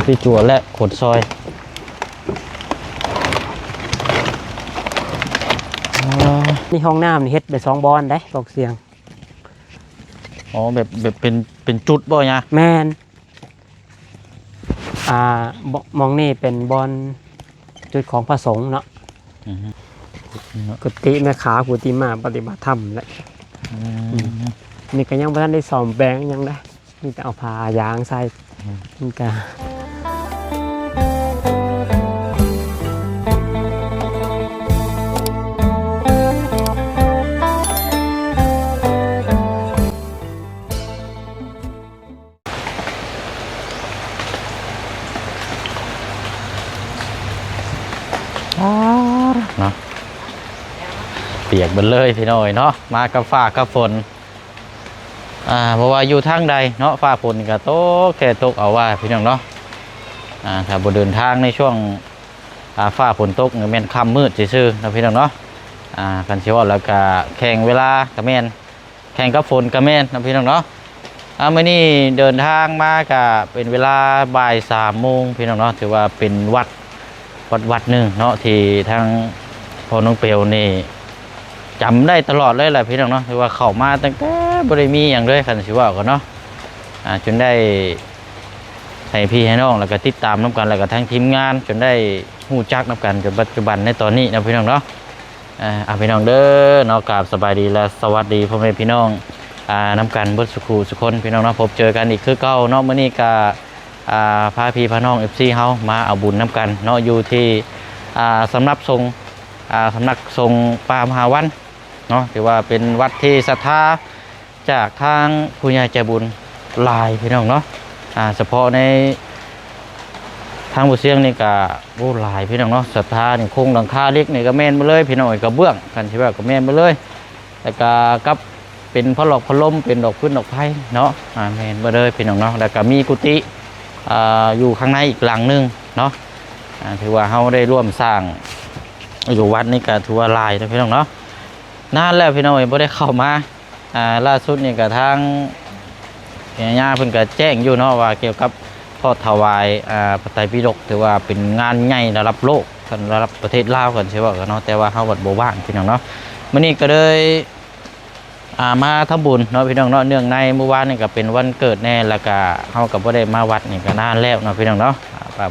พี่จั่วและขนซอยนี่ห้องน้ำนี่เฮ็ดไป2 บอนได้บอกเสียงอ๋อแบบเป็นจุดบ่เนี่ยแมนมองนี่เป็นบอนจุดของพระสงฆ์เนาะกุฏิแม่ขากุฏิมาปฏิบัติธรรมแหละนี่ก็ยังบ่ทันได้ซ่อมแปลงยังได้มีแต่เอาผ้ายางใส่นี่ก็เนาะเปียกเบนเลยพี่น้อยเนาะมากับฟ้ากับฝนเพราะว่าอยู่ทางใดเนาะฟ้าฝนก็ตกแค่ตกเอาว่าพี่น้องเนาะถ้าบนเดินทางในช่วงฟ้าฝนตกเนี่ยแม่นค่ำมืดซื่อๆนะพี่น้องเนาะกันเชื่อว่าแล้วก็แข่งเวลากับแม่นแข่งกับฝนกับแม่นนะพี่น้องเนาะเมื่อนี้เดินทางมาก็เป็นเวลาบ่าย3 โมงพี่น้องเนาะถือว่าเป็นวัดหนึ่งเนาะที่ทางพ่อน้องเปียวนี่จำได้ตลอดเลยแหละพี่น้องเนาะถือว่าเข้ามาตั้งแต่บริมีอย่างเลยคันสิว่ากันเนาะจนได้ให้พี่ให้น้องแล้วก็ติดตามน้ำกันแล้วก็ทั้งทีมงานจนได้หู้จักน้ำกันจนปัจจุบันในตอนนี้นะพี่น้องเนาะพี่น้องเด้อเนาะกราบสบายดีและสวัสดีพ่อแม่พี่น้องน้ำกันเบิดสุขคนพี่น้องเนาะพบเจอกันอีกคือเก่าเนาะมื้อนี้ก็พาพี่พาน้อง FC เฮามาเอาบุญน้ำกันเนาะอยู่ที่สำนักทรงป่ามหาวันเนาะถือว่าเป็นวัดที่ศรัทธาจากทางผู้ใหญ่ใจบุญหลายพี่น้องเนาะเฉพาะในทางบุเสียงนี่ก็หลายพี่น้องเนาะศรัทธานี่โครงหลังคาเล็กนี่ก็แม่นมาเลยพี่น้องก็เบื้องกันใช่ไหมก็แม่นมาเลยแล้วก็กับเป็นพระหลอกพระลมเป็นดอกพื้นดอกไผ่เนาะแม่นมาเลยพี่น้องเนาะแล้วก็มีกุฏิอยู่ข้างในอีกหลังนึงเนาะถือว่าเขาได้ร่วมสร้างอยู่วัดนี่ก็ถือว่าลายนะพี่น้องเนาะนานแล้วพี่น้องไม่ได้เข้ามาล่าสุดนี่ก็ทางญาเพิ่นก็แจ้งอยู่เนาะว่าเกี่ยวกับทอดถวายพระไตรปิฎกถือว่าเป็นงานใหญ่ระดับโลกระดับประเทศลาวกันใช่ป่ะเนาะแต่ว่าเขาวัดโบว่างพี่น้องเนาะมื้อนี้ก็เลยมาทำบุญเนาะพี่น้องเนาะเนื่องในเมื่อวานนี่ก็เป็นวันเกิดแน่แล้วก็เขาก็บ่ได้มาวัดนี่ก็นานแล้วเนาะพี่น้องเนาะ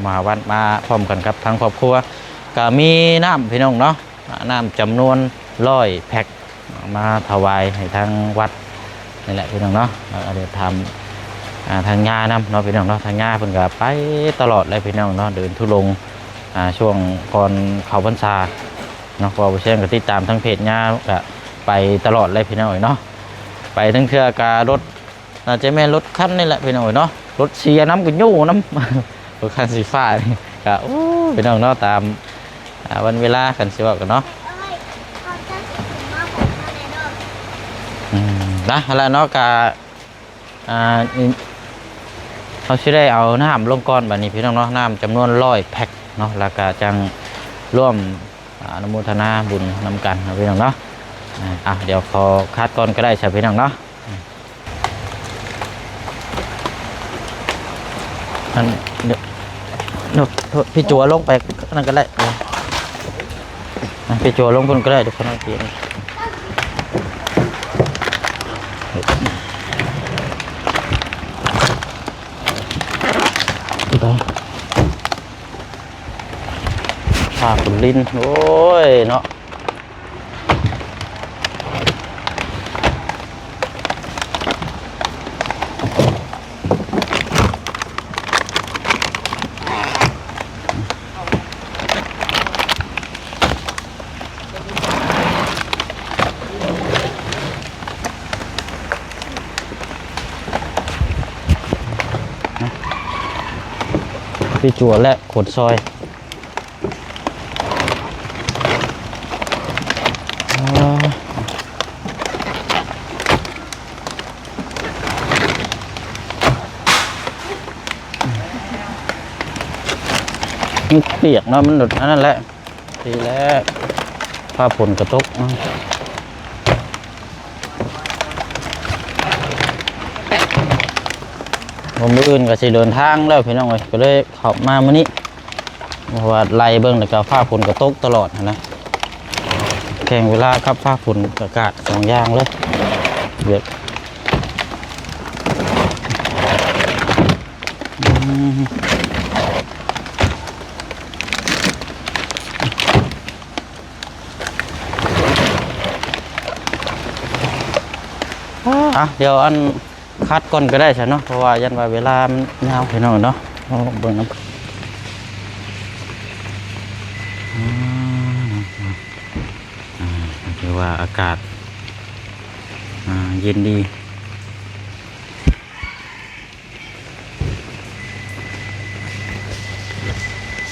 มาวัดมาพร้อมกันกับทั้งครอบครัวก็มีน้ำพี่น้องเนาะน้ำจำนวน100 แพ็คมาถวายให้ทางวัดนี่แหละพี่น้องเนาะเดี๋ยวทำทางงานำเนาะพี่น้องเนาะทางงาเพิ่นก็ไปตลอดเลยพี่น้องเนาะเดินทุลงช่วงก่อนเข้าพรรษาเนาะพอผู้เชี่ยวก็ติดตามทั้งเพจงาก็ไปตลอดเลยพี่น้องเนาะไปทั้งเครือการรถน่าจะแม่รถคันนี่แหละพี่น้องเนาะรถเสียน้ำก็ยู่น้ำรถคันสีฟ้านี่ก็พี่น้องเนาะตามวันเวลากันสิว่ากันเนาะนะแล้วเนาะกาเขาจะได้เอาน้ำลงก้อนแบบนี้พี่น้องเนาะน้ำจำนวน100 แพ็คเนาะแล้วก็จังร่วมอนุโมทนาบุญนำกันนะพี่น้องเนาะเดี๋ยวขอคาดก้อนก็ได้ใช่พี่น้องเนาะพี่จัวลงไปนั่นก็ได้พี่จัวลงคนก็ได้ทุกคนเอาเกียร์ผ้าขุนลิ้นโอ้ยเนาะพี่จั่วและขนซอยมันเปียกเนาะมันหลุดนั่นแหละทีแรกผ้าฝนกระตก ผมมื้ออื่นก็สิเดินทางแล้วพี่น้องเอ้ยก็เลยเข้ามามื้อนี้เพราะว่าไล่เบิ่งแล้วก็ฟ้าฝนก็ตกตลอดนะแข่งเวลาครับฟ้าฝนอากาศสองอย่างเลยเบียดเดี๋ยวอันคัดก่อนก็ได้ใช่เนาะเพราะว่ายันว่าเวลามันยาวพี่น้องเนาะเอาเบิ่งน้ำคือว่าอากาศเย็นดี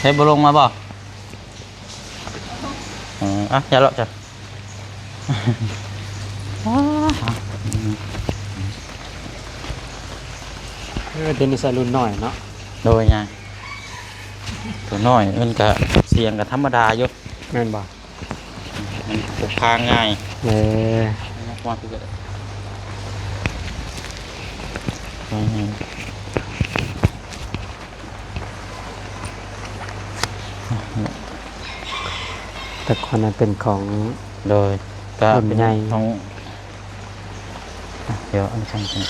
เฮ้ยบุลงมาบ่อย่าหรอกจ้ะ เทนนิสรุ่นหน่อยเนาะโดยไงตัวน้อยมันก็เสียงกับธรรมดาอยู่ แม่นบ่ มันปกพาง่ายว่าคือแต่คนนั้นเป็นของโดยก็เป็น ใหญ่ ของเดี๋ยวอันช่างกัน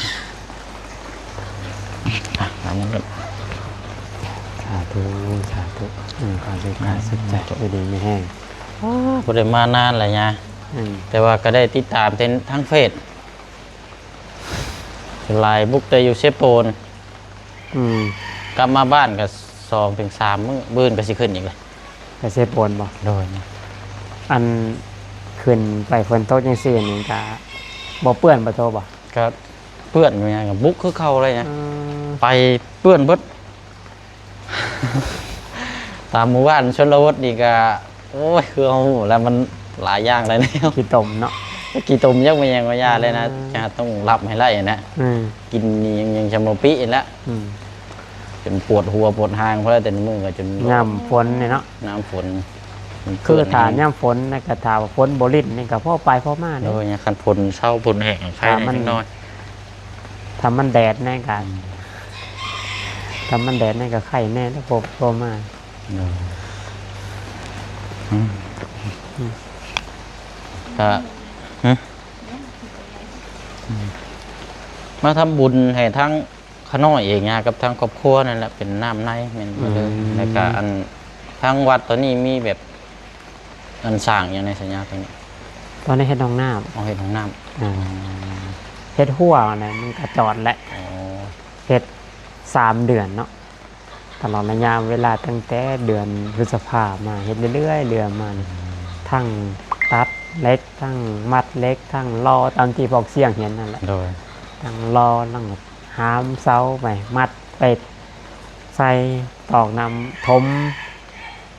อันนี้ก็สาธุสาธุความเป็นกายสุดใจไม่ดีไม่แห้งบ่ได้มานานหลายยาแต่ว่าก็ได้ติดตามทั้งเฟซไลน์บุ๊กได้อยู่เชฟโปนกลับมาบ้านก็2-3 มื้อบื้นก็สิขึ้นอีกเลยไปเชฟโปนบ่โดยอันขึ้นไปฝนตกจังซี่นี่ก็บ่เปื้อนบ่โตบ่ก็เปื้อนอยู่ไงกับบุ๊กคือเขาอะไรเนี่ยไปเปื้อนเบิด ตามหมู่บ้านชนบทนี่ก็โอ้ยคือเอาแล้วมันหลายอย่างเลยเนี่ยกี่ต้มเนาะกี่ต้มยังไม่ยังก็ยาเลยนะจะต้องรับให้ไล่นะกินนี่ยังชะโมปิแล้วจนปวดหัวปวดหางเพราะแต่มือก็จนน้ำฝนเนี่ยเนาะน้ำฝนคือฐานน้ำฝนในกระถาฝนบริษนี่กับพ่อไปพ่อมาเลยเนี่ยคันฝนเช่าฝนแห้งใครมันน้อยทำมันแดดแน่กันทำมันแดดแน่กับไข่แน่แล้วพ่อมาก็มาทำบุญให้ทั้งขน้อยเองกับทั้งครอบครัวนั่นแหละเป็นน้ำในเหมือนเดิมแล้วก็อันทั้งวัดตอนนี้มีแบบอันสร้างอย่างในสัญญาตรงนี้ตอนนี้เฮ็ดห้องน้ำเฮ็ดห้องน้ำเฮ็ดหัวนะมันกระจอดแหละเฮ็ด3 เดือนเนาะตลอดระยะเวลาตั้งแต่เดือนพฤษภามาเฮ็ดเรื่อยๆเรื่อยมาทั้งตัดเล็กทั้งมัดเล็กทั้งรอตามที่พอกเสียงเห็นนั่นแหละทั้งรอทั้งหามเสาไปมัดเป็ดใส่ตอกน้ำทม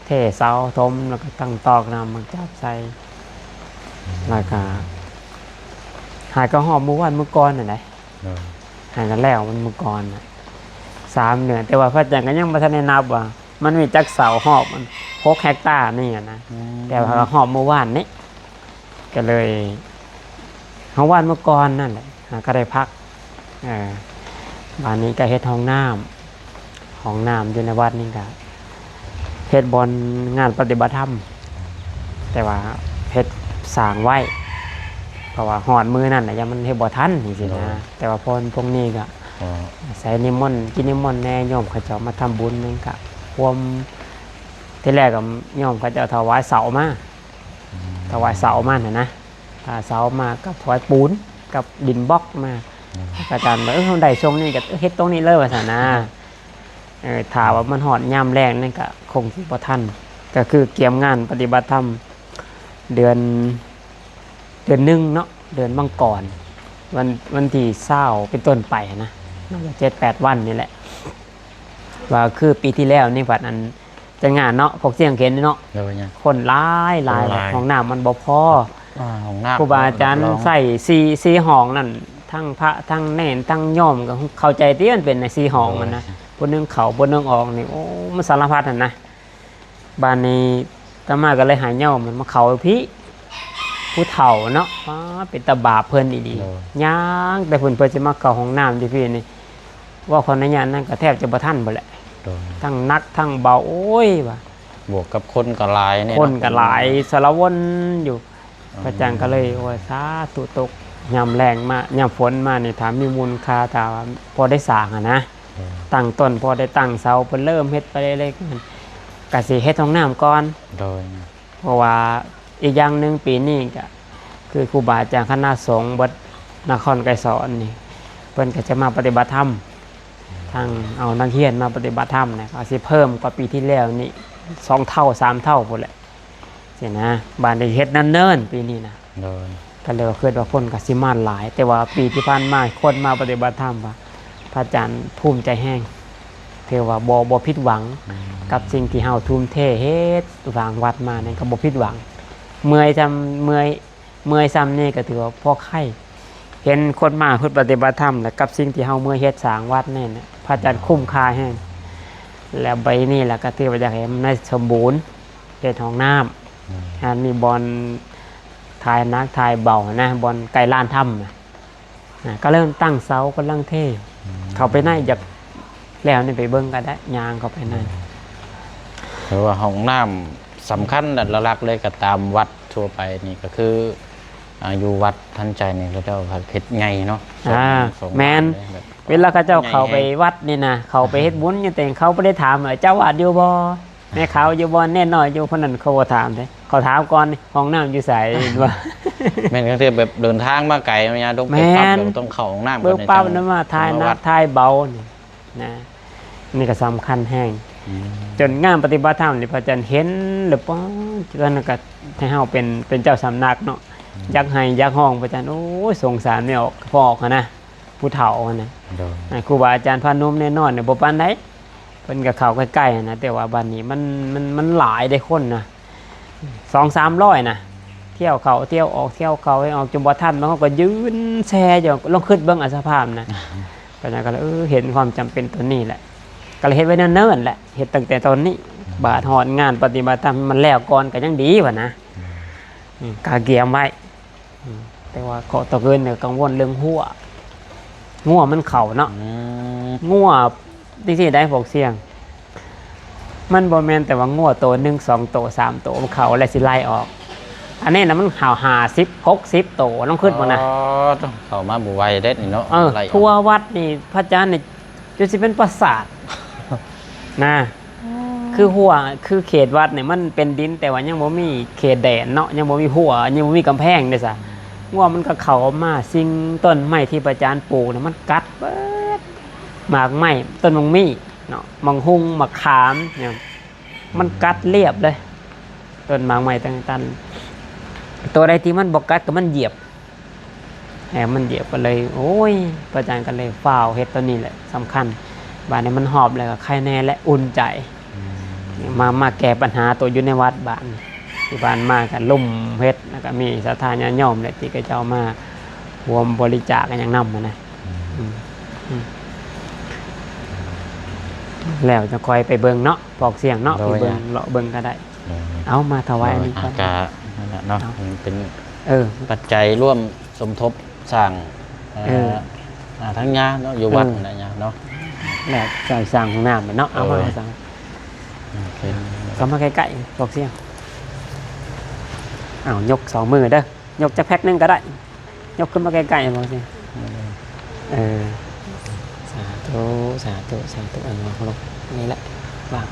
เทเสาทมแล้วก็ตั้งตอกน้ำมันจับใส่แล้วก็หายก็หอบมือวันมือก่อนน่ะไหนหายกันแล้วมันมือก่อน3 เดือนแต่ว่าพระอาจารย์ก็ยังไม่ทันได้นับว่ามันมีจักเสาหอบมัน6 เฮกตาร์นี่นะแต่ว่าหอบมือวันนี้ก็เลยเขาว่านเมื่อก่อนนั่นแหละก็ได้พักบ้านนี้ก็เฮ็ดห้องน้ำอยู่ในวัดนี่ก็เฮ็ดบอลงานปฏิบัติธรรมแต่ว่าเฮ็ดสร้างไว้เพราะว่าหอดมือนั่นแหละยังมันเฮ็ดบ่ทันนี่สินะแต่ว่าพวกนี้ก็ใส่นิมนต์กินนิมนต์แน่โยมเขาเจ้ามาทำบุญนั่นก็ความที่แรกก็โยมเขาเจ้าถวายเสามานะถ้าเสามากับถวายปูนกับดินบล็อกมาอาจารย์บอกเขาได้ช่วงนี้ก็เฮ็ดตรงนี้เลยว่าซั่นนะถามว่ามันหอดยามแรงนั่นก็คงสิบ่ทันก็คือเกี่ยมงานปฏิบัติธรรมเดือน1เนาะเดือนมังกรวันที่20เป็นต้นไปนะน่าจะ7-8 วันนี่แหละว่าคือปีที่แล้วนี่วัดอันจะงานเนาะพวกเสียงเข็นเนาะคนหลายห้องน้ำมันบ่พอครูบาอาจารย์ใส่4 ห้องนั่นทั้งพระทั้งเนรทั้งโยมก็เข้าใจที่มันเป็นใน4 ห้องมันนะบนนึงเขาบนนึงออกนี่โอ้มันสารพัดนั่นนะบ้านนี้ตามาก็เลยหายโยมมันมาเขาพี่ผู้เฒ่าเนาะเป็นตาบาปเพิ่นดีๆย่างแต่เพิ่นจะมาเข้าห้องน้ำที่พี่นี่ ว่าคนในงานนั้นก็แทบจะบ่ทันบ่แหละ โดย ทั้งนักทั้งเบาโอ้ยว่ะ บวกกับคนก็หลายเนี่ย คนก็หลายสารวนอยู่ อืม พระอาจารย์ก็เลยโอ้ยสาธุตกยามแรงมายามฝนมานี่ถามมีมูลค่าถามว่าพอได้สร้างอะนะตั้งต้นพอได้ตั้งเสาเพิ่นเริ่มเฮ็ดไปเรื่อยๆก็สิเฮ็ดห้องน้ำก่อน โดย เพราะว่าอีกอย่างหนึงปีนี้ก็คือครูบาอาจารย์คณะสงฆ์วัดนครไกรสอนนี่เพิ่นก็จะมาปฏิบัติธรรมทางเอานักเรียนมาปฏิบัติธรรมเนี่ยก็สิเพิ่มกว่าปีที่แล้วนี่2 เท่า 3 เท่าพุ่นแหละสินะบ้านได้เฮ็ดเนิ่นๆปีนี้นะ โดย ก็เลยว่าคิดว่าคนก็สิมาหลาย แต่ว่าปีที่ผ่านมาคนมาปฏิบัติธรรมว่าพระอาจารย์ภูมิใจแห้งเทว่าบ่ผิดหวังกับสิ่งที่เฮาทุ่มเทเฮ็ดวางวัดมาเนี่ยก็บ่ผิดหวังเมื่อยจำเมื่อยซ้ำนี่ก็ถือว่าพอไข้เห็นคนมาเพื่อปฏิบัติธรรมแล้วกับสิ่งที่เฮาเมื่อยเฮ็ดสร้างวัดนี่นะพระอาจารย์คุ้มค่าแห้งแล้วใบนี้แหละก็ถือว่าอยากให้มันได้สมบูรณ์เฮ็ดห้องน้ำอันมีบอลทายนักทายเบานะบอลไก่ลานถ้ำนะก็เริ่มตั้งเสากำลังเทเข้าไปในอยากแล้วนี่ไปเบิ่งก็ได้ยางเข้าไปใน หรือว่าห้องน้ำสำคัญและหลักเลยก็ตามวัดทั่วไปนี่ก็คืออยู่วัดทันใจนี่เขาเจ้าเฮ็ดไงเนาะส่ง แมน แบบ เวลาเขาเจ้าเขาไปวัดนี่นะเขาไปเฮ็ดบุญอยู่แต่เขาไม่ได้ถามเจ้าวาดอยู่บ่แม่เขาอยู่บ่แน่นอนอยู่เพราะนั้นเขาบ่ถามเลยเขาถามก่อนห้องน้ำอยู่ไสว่า แม่นก็คือแบบเดินทางมาไกลมาเนี่ยต้องไปปั๊บ แม่น เดี๋ยวต้องเข้าห้องน้ำ เบิ่ง ใน ปั๊บ จัง นั้นมาทาย จังห นั วั ก ด ทายเบานี่นะนี่ก็สำคัญแห้ง อืม จนงานปฏิบัติธรรมนี่พระอาจารย์เห็นหรือป้อจนนั้นก็ให้เฮาเป็นเจ้าสำนักเนาะอยากให้อยากห้องพระอาจารย์โอ้ยสงสารไม่ออกพอออกอะนะผู้เฒ่าอะนะ โดย ครูบาอาจารย์พานุมแน่นอนเนี่ยบ่ปานใดเพิ่นก็เข้าใกล้ๆนะแต่ว่าบ้านนี้มันหลายได้คนนะ200-300นะเที่ยวเขาเที่ยวออกเที่ยวเขาให้ออกจนบ่ทันมันก็ยืนแช่อยู่ลองคิดเบิ่งอสภาพนะก็นั้นก็เลยเห็นความจำเป็นตัวนี้แหละก็เลยเฮ็ดไว้เนิ่นๆแหละเฮ็ดตั้งแต่ตอนนี้บาดฮอดงานปฏิบัติธรรมมันแล้วก่อนก็ยังดีว่านะกาเกียมไว้แต่ว่าขอตะเกินเนี่ยกังวลเรื่องหัวงัวมันเข่าเนาะ อืม งัวที่ได้พวกเสียง มันบ่แม่นแต่ว่างัวตัวหนึ่ง2 ตัว3 ตัวมันเขาและสิไล่ออก อันนี้นะมันห่าว50-60 ตัวต้องขึ้นบ่นะ อ๋อต้องเข้ามาบุไหวเด็ดนี่เนาะไล่ออก ทั่ววัดนี่พระอาจารย์นี่จะสิเป็นปราสาทนะคือหัวคือเขตวัดเนี่ยมันเป็นดินแต่ว่ายังบ่มีเขตแดนเนาะยังบ่มีหัวยังบ่มีกำแพงเด้อซะงัวมันก็เข้ามาสิ่งต้นไม้ที่พระอาจารย์ปลูกเนี่ยมันกัดเบิดหมากไม้ต้นมังมี่เนาะมังหุงมะขามเนี่ยมันกัดเรียบเลยต้นหมากไม้ต่างๆตัวใดที่มันบ่กัดก็มันเหยียบแหมมันเหยียบก็เลยโอ้ยพระอาจารย์ก็เลยฝ้าวเฮ็ดตัวนี้แหละสำคัญบ้านนี้มันหอบเลยก็ใครแน่และอุ่นใจมาแก้ปัญหาตัวอยู่ในวัดบ้านที่บ้านมากันลุ่มเฮ็ดแล้วก็มีศรัทธาญาติโยมแหละที่ก็เจ้ามาร่วมบริจาคกันอย่างนำนะแล้วจะคอยไปเบิ่งเนาะปอกเสียงเนาะไปเบิ่งเลาะเบิ่งก็ได้ เอามาถวายอันนี้ก่อน กานั่นแหละเนาะมันเป็น เออ ปัจจัยร่วมสมทบสร้าง เออ ทั้งญาเนาะอยู่วัดนั่นแหละญาเนาะ แล้วจะสั่งของน้ำมันเนาะเอามาสั่ง เป็น ก็มาใกล้ๆบอกเสียงอ้าวยก2 มือเด้อยกจะแพ็คนึงก็ได้ ยกขึ้นมาใกล้ๆบอกเสียงเออสาธุสาธุสาธุอันนี้ลงนี่แหละวาง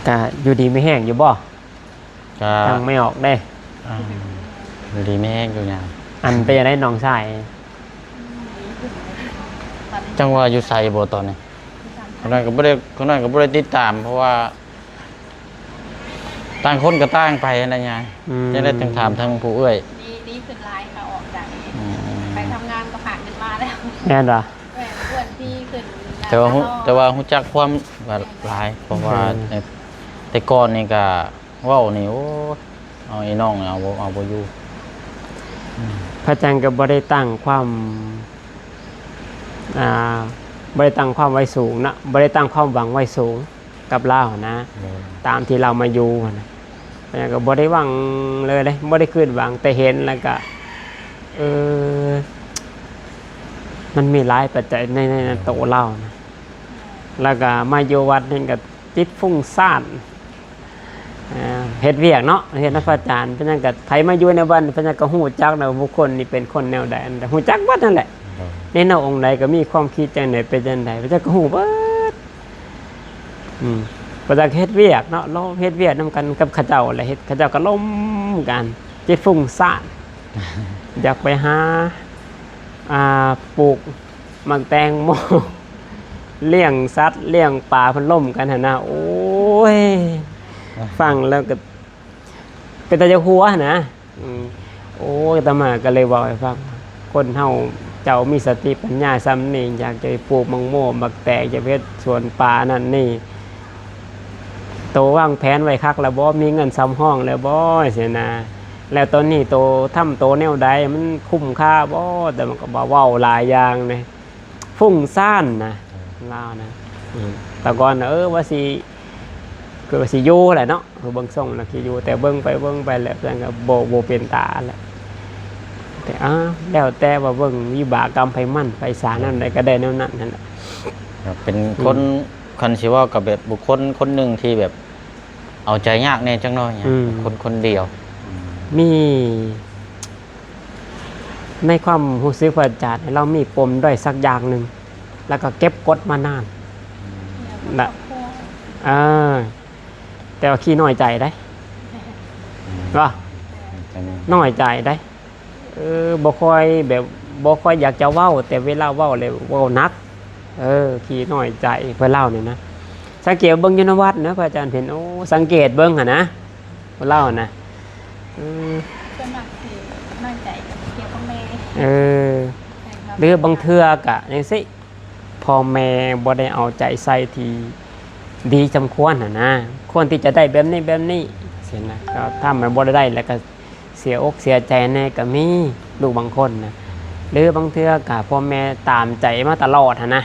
ก็อยู่ดีไม่แห้งอยู่บ่ ก็ ยังไม่ออกได้ อยู่ดีไม่แห้งอยู่ยา อันไปยังได้น้องชาย จังว่าอยู่ไซโบตอนนี้คนนั้นก็ไม่ได้ติดตาม เพราะว่าต่างคนก็ต่างไปอะไรเงี้ยจะได้ถึงถามทางผู้เอื้อย ดีขึ้นไลน์ค่ะออกจากไปทำงานก็ผ่านกันมาแล้ว แน่นเหรอ แหวนเพื่อนที่ขึ้น แต่ว่ารู้จักความแบบหลาย เพราะว่าแต่ก่อนนี่ก็เว้านี่โอ้เอาไอ้น้องเอาบ่อยู่ พระอาจารย์ก็บ่ได้ตั้งความบ่ได้ตั้งความไว้สูงนะบ่ได้ตั้งความหวังไว้สูงกับเรานะ ตามที่เรามาอยู่นะพระอาจารย์ก็บ่ได้หวังเลยบ่ได้ขึ้นหวังแต่เห็นแล้วก็ เออมันมีหลายปัจจัยในโตวเล่านะแล้วก็มาอยู่วัดนี่ก็จิตฟุ้งซ่านเฮ็ดเวียกเนาะเฮ็ดนักอาจารย์เพิ่นจังก็ไผมาอยู่ในวัดเพิ่นจังก็ฮู้จักนะบุคคลนี่เป็นคนแนวใดอันใดฮู้จักวัดนั่นแหละในแนวองค์ใดก็มีความคิดจังไดเป็นจังไดเพิ่นจังก็ฮู้เบิดเพิ่นจังเฮ็ดเวียกเนาะเราเฮ็ดเวียกนํกันกับเขาเจ้าแหละเฮ็ดเขาเจ้าก็ล้มกันจิตฟุ้งซ่านอยากไปหาปลูกมักแตงโมเลี้ยงสัตว์เลี้ยงปลาเพิ่นล่มกันหั่นนะโอ้ยฟังแล้วก็เป็นตาจะหัวนะโอ้ยอาตมาก็เลยบอกให้ฟังคนเฮาเจ้ามีสติปัญญาซ้ำนี่อยากจะปลูกมังโมมักแตงจะเฮ็ดสวนปลานั่นนี่โตวางแผนไว้คักแล้วบ่มีเงินซ้ำห้องแล้วบ่เสียนะแล้วตอนนี้โตทำโตแนวใดมันคุ้มค่าบ่แต่มันก็บ่เว้าหลายอย่างเลยฟุ้งซ่านนะลาวนะแต่ก่อนว่าสิคือว่าสิอยู่แหละเนาะคือเบิ่งส่งน่ะสิอยู่แต่เบิ่งไปแล้วเพิ่นก็บ่เป็นตาแหละแต่แล้วแต่ว่าเบิ่งวิบากกรรมไผมันไผสารนั่นใดก็ได้แนวนั้นนั่นแหละเป็นคนคันสิว่ากับแบบบุคคลคนหนึ่งที่แบบเอาใจยากแน่จังน้อยคนเดียวมีในความรู้สึกว่าอาจารย์เรามีปมด้อยสักอย่างหนึ่งแล้วก็เก็บกดมานานนะแต่ว่าขี้น้อยใจได้ว่าน้อยใจได้บ่ค่อยแบบบ่ค่อยอยากจะเว้าแต่เวลาเว้าเลยเว้านักขี้น้อยใจเพื่อเล่าเนี่ยนะสังเกตเบิ่งอยู่ในวัดนะพระอาจารย์เห็นสังเกตเบิ่งหั่นนะเพื่อเล่านะส่วนมากคือน้อยใจเกี่ยวกับแม่หรือบางเทื่อกะจังซี่พ่อแม่บ่ได้เอาใจใส่ที่ดีจำควรนะควรที่จะได้แบบนี้เสียนะก็ถ้ามันบ่ได้แล้วก็เสียอกเสียใจแน่ก็มีลูกบางคนนะหรือบางเทื่อกะพ่อแม่ตามใจมาตลอดนะ